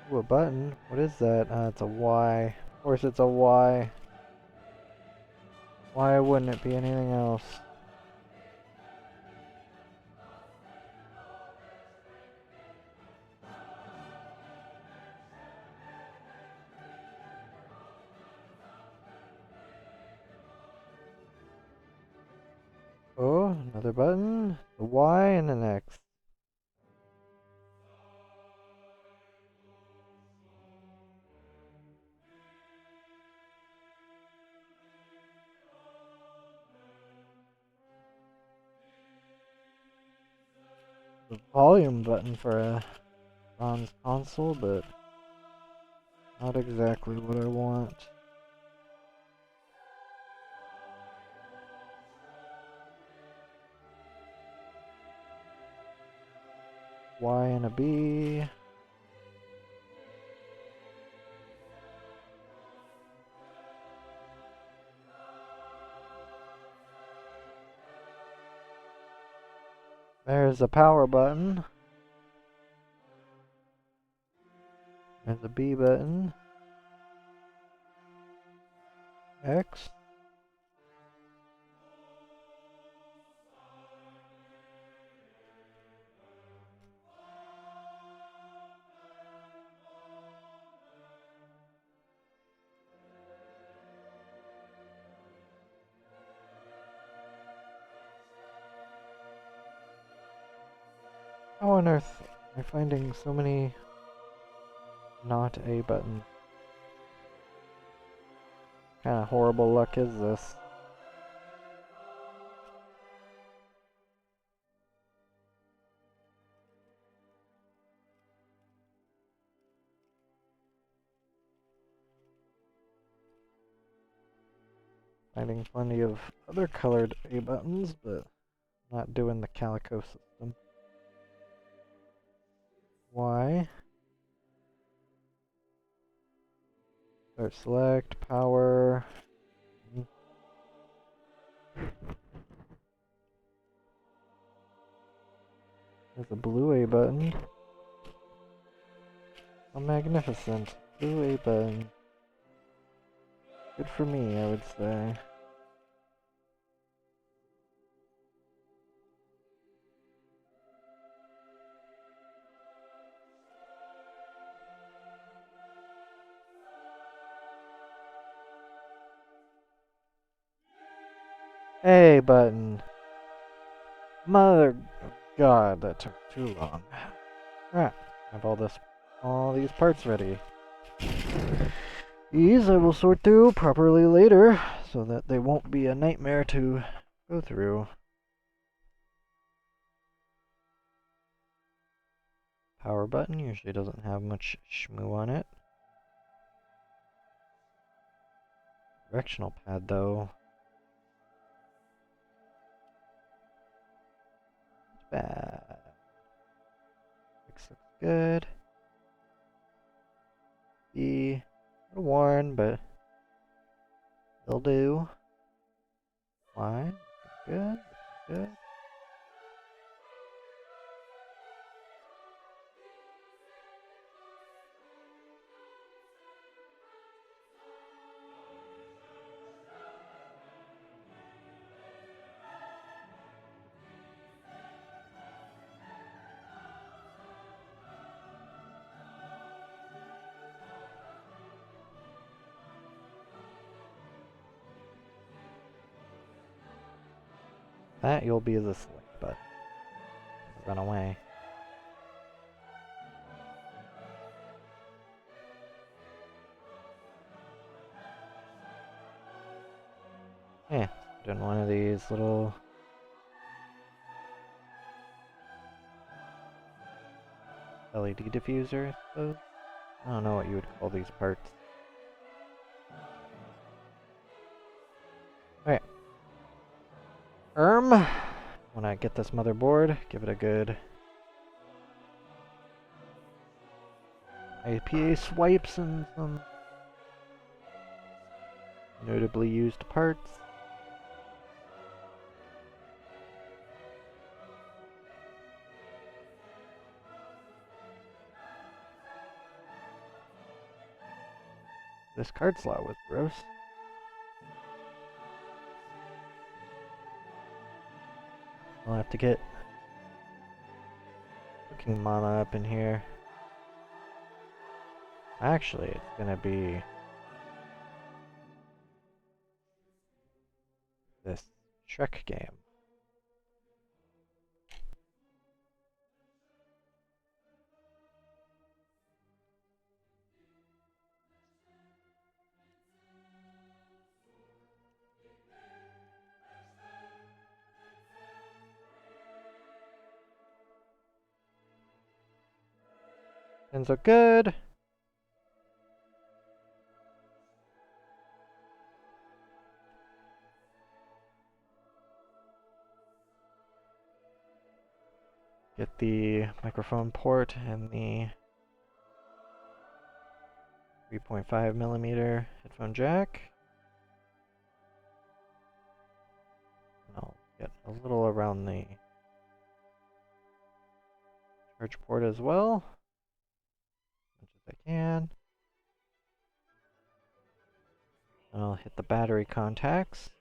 Ooh, a button. What is that? It's a Y. Of course it's a Y. Why wouldn't it be anything else? Oh, another button. A Y and an X. The volume button for a bronze console, but not exactly what I want. Y and a B. There's a power button. There's a B button. X. How on earth am I finding so many not A buttons? What kind of horrible luck is this? Finding plenty of other colored A buttons, but not doing the calico system. Why? Start select, power. There's a blue A button. Oh, magnificent. Blue A button. Good for me, I would say. A button. Mother of God, that took too long. Alright, have all these parts ready. These I will sort through properly later, so that they won't be a nightmare to go through. Power button usually doesn't have much shmoo on it. Directional pad though. It's bad. X looks good. B, a little worn, but it'll do. Y, good, good. That you'll be the select button. Run away. Yeah, put in one of these little LED diffuser, I suppose. I don't know what you would call these parts. Okay. When I get this motherboard, give it a good IPA swipes and some notably used parts. This card slot was gross. I'll have to get Cooking Mama up in here. Actually, it's gonna be this Shrek game. Pins look good. Get the microphone port and the 3.5mm headphone jack. And I'll get a little around the charge port as well, as much as I can. And I'll hit the battery contacts.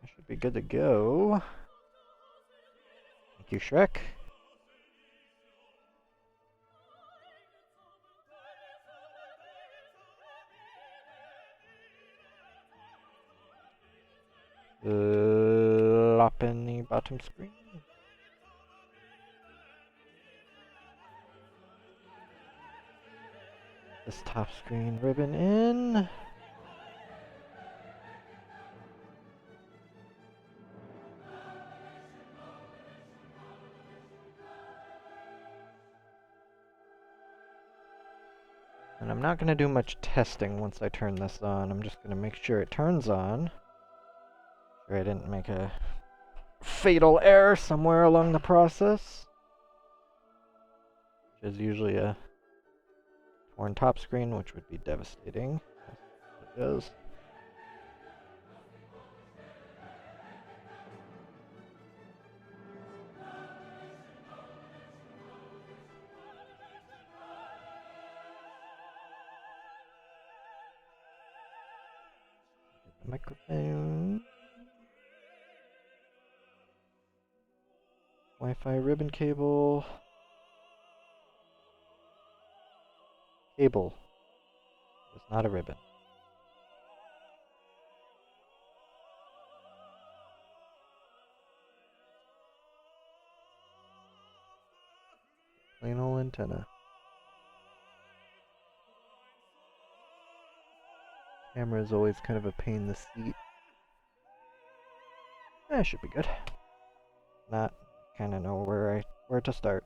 I should be good to go. Thank you, Shrek. Plop in the bottom screen. This top screen ribbon in. And I'm not going to do much testing once I turn this on. I'm just going to make sure it turns on. Sure I didn't make a fatal error somewhere along the process. Which is usually a torn top screen, which would be devastating. It is. Microphone. Wi-Fi ribbon cable. Cable. It's not a ribbon. Plain old antenna. Camera is always kind of a pain in the seat. That should be good. Not kind of know where to start.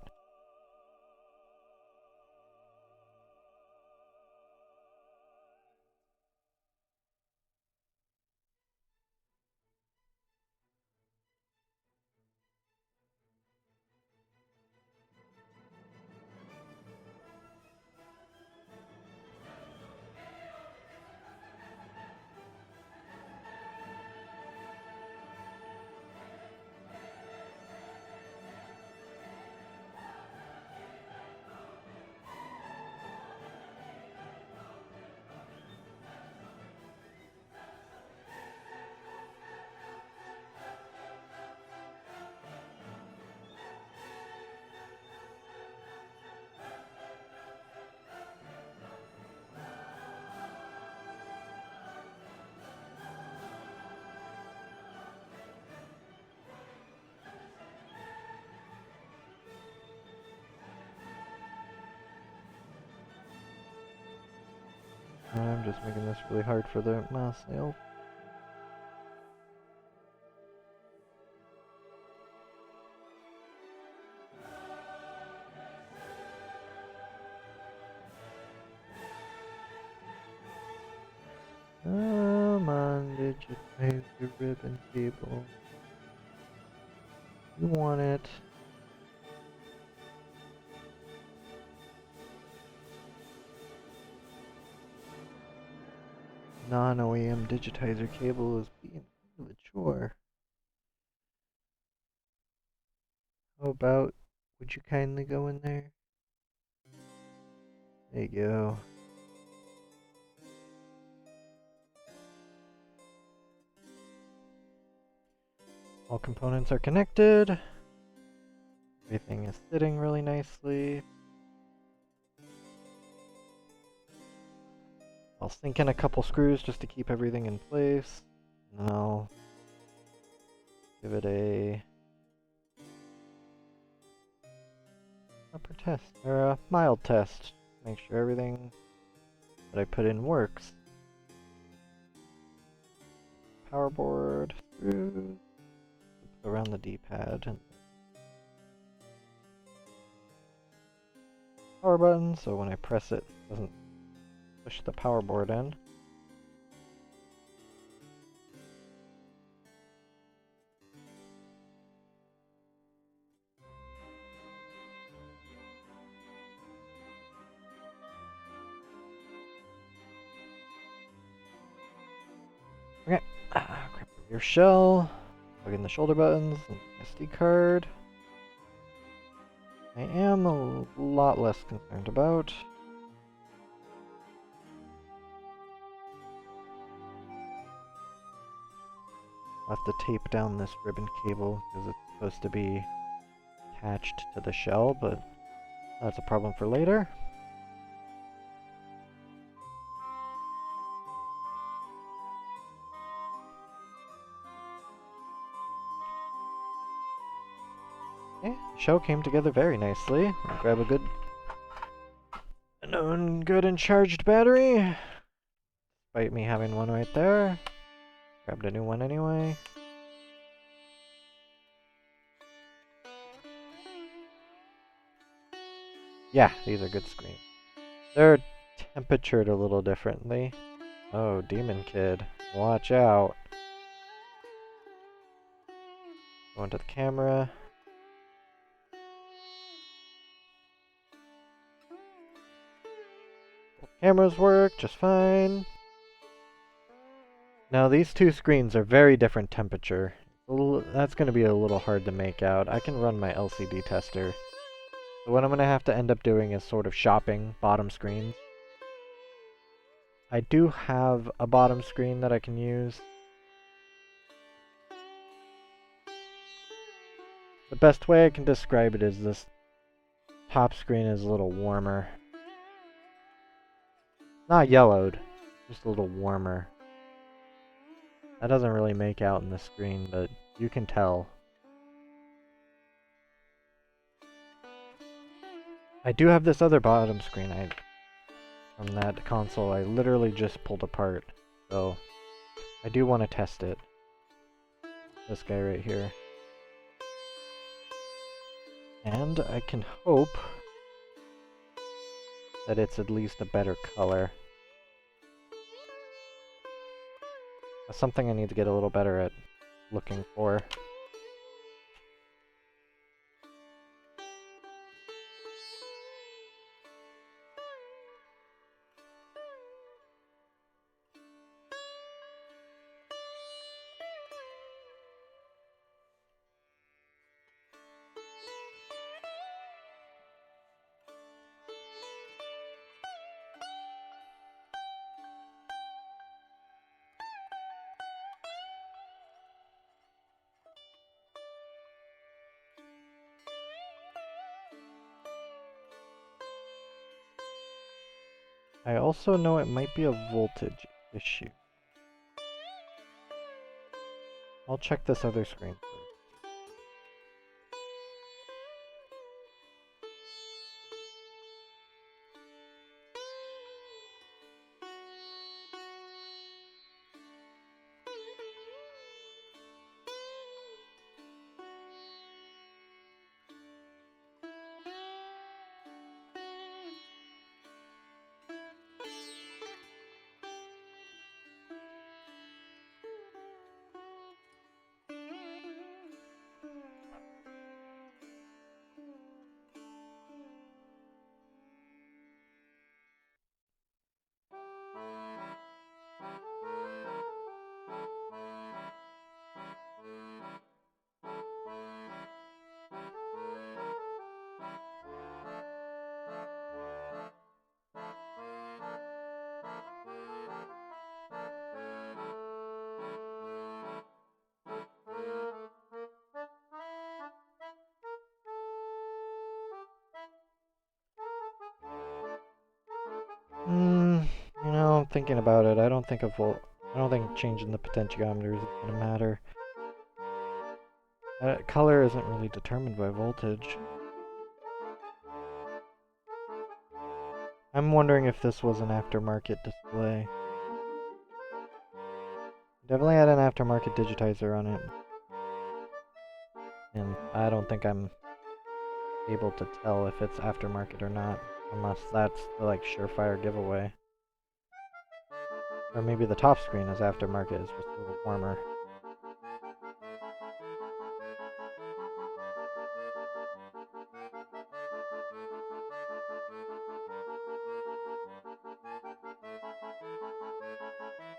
I'm just making this really hard for the mouse nail. Come on, digitize the ribbon cable. You want it. Non-OEM digitizer cable is being a chore. How about, would you kindly go in there? There you go. All components are connected. Everything is sitting really nicely. I'll sink in a couple screws just to keep everything in place. And I'll give it a proper test, or a mild test. Make sure everything that I put in works. Power board, screws, around the D-pad, and power button, so when I press it, it doesn't push the power board in. Okay, grab the rear shell, plug in the shoulder buttons, and SD card. I am a lot less concerned about. I'll have to tape down this ribbon cable because it's supposed to be attached to the shell, but that's a problem for later. Okay, the show came together very nicely. I'll grab a good and charged battery. Despite me having one right there. Grabbed a new one anyway. Yeah, these are good screens. They're temperatured a little differently. Oh, Demon Kid. Watch out. Go into the camera. Cameras work just fine. Now these two screens are very different temperature. That's going to be a little hard to make out. I can run my LCD tester. So what I'm going to have to end up doing is sort of shopping bottom screens. I do have a bottom screen that I can use. The best way I can describe it is this top screen is a little warmer. Not yellowed, just a little warmer. That doesn't really make out in the screen, but you can tell. I do have this other bottom screen from that console I literally just pulled apart, so I do want to test it. This guy right here. And I can hope that it's at least a better color. That's something I need to get a little better at looking for. I also know it might be a voltage issue. I'll check this other screen first. You know, thinking about it, I don't think changing the potentiometer is gonna matter. Color isn't really determined by voltage. I'm wondering if this was an aftermarket display. Definitely had an aftermarket digitizer on it. And I don't think I'm able to tell if it's aftermarket or not, unless that's the like surefire giveaway. Or maybe the top screen is aftermarket, it's just a little warmer.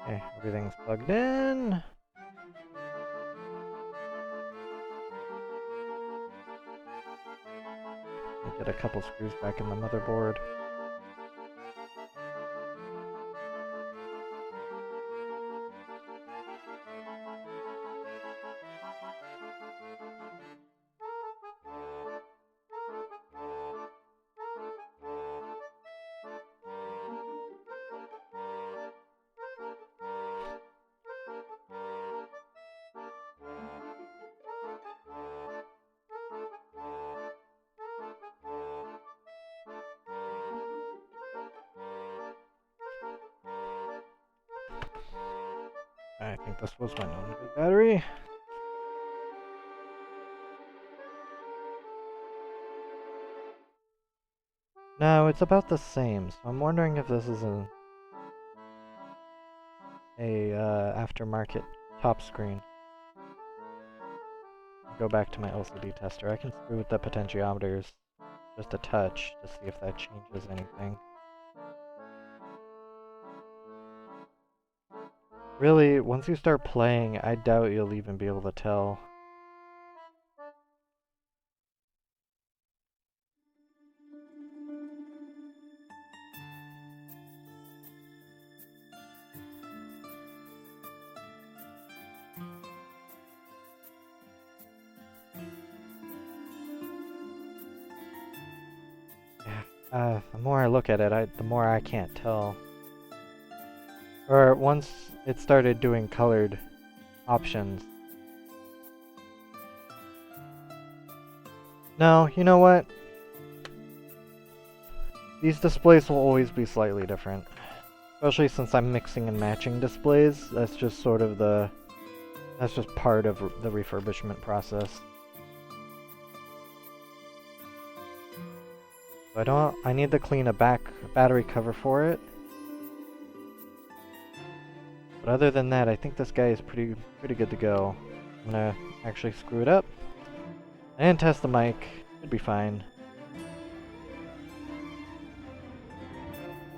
Okay, everything's plugged in. Get a couple screws back in the motherboard. I think this was my non-good battery. No, it's about the same, so I'm wondering if this is a aftermarket top screen. Go back to my LCD tester. I can screw with the potentiometers just a touch to see if that changes anything. Really, once you start playing, I doubt you'll even be able to tell. The more I look at it, the more I can't tell. Or once it started doing colored options. No, you know what? These displays will always be slightly different. Especially since I'm mixing and matching displays. That's just sort of that's just part of the refurbishment process. I need to clean a battery cover for it. But other than that, I think this guy is pretty good to go. I'm gonna actually screw it up and test the mic. Should be fine.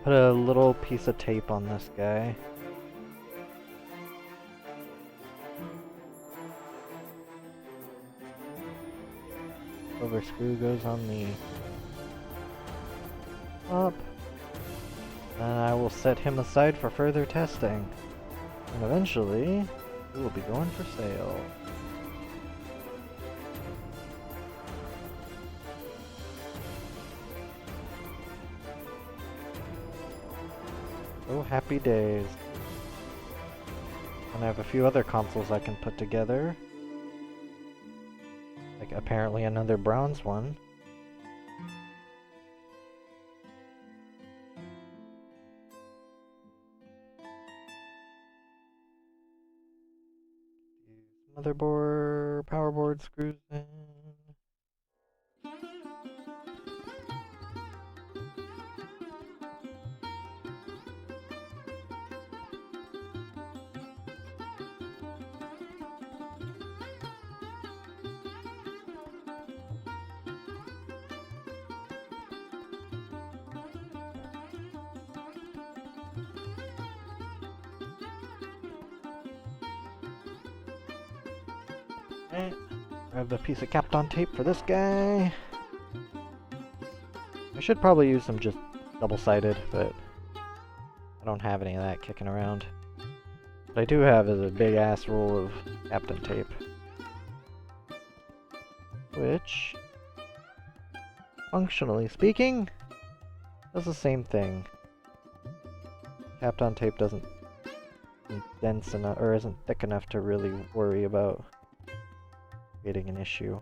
Put a little piece of tape on this guy. Silver screw goes on the top. And I will set him aside for further testing. And eventually, he will be going for sale. Oh, happy days. And I have a few other consoles I can put together. Like apparently another bronze one. Motherboard, power board screws in. Okay. Grab the piece of Kapton tape for this guy. I should probably use some just double-sided, but I don't have any of that kicking around. What I do have is a big-ass roll of Kapton tape. Which, functionally speaking, does the same thing. Kapton tape isn't dense enough, or isn't thick enough to really worry about creating an issue.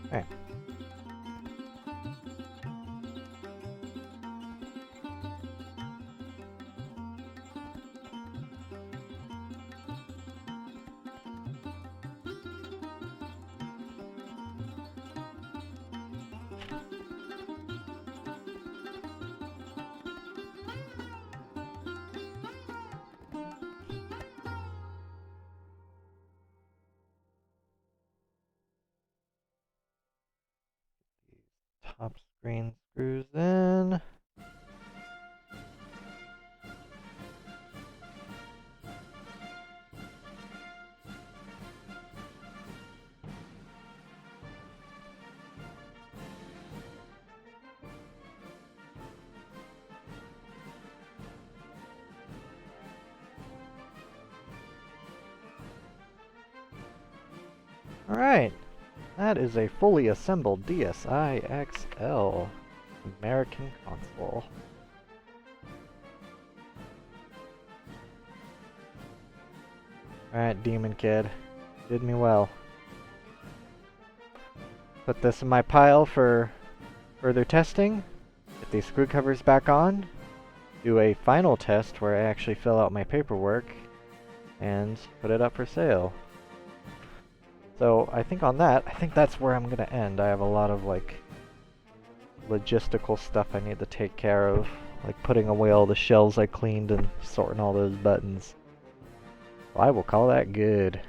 Okay. Top screen screws in. All right. That is a fully assembled DSi XL American console. Alright, Demon Kid. Did me well. Put this in my pile for further testing. Get these screw covers back on. Do a final test where I actually fill out my paperwork. And put it up for sale. So I think that's where I'm going to end. I have a lot of like logistical stuff I need to take care of. Like putting away all the shelves I cleaned and sorting all those buttons. I will call that good.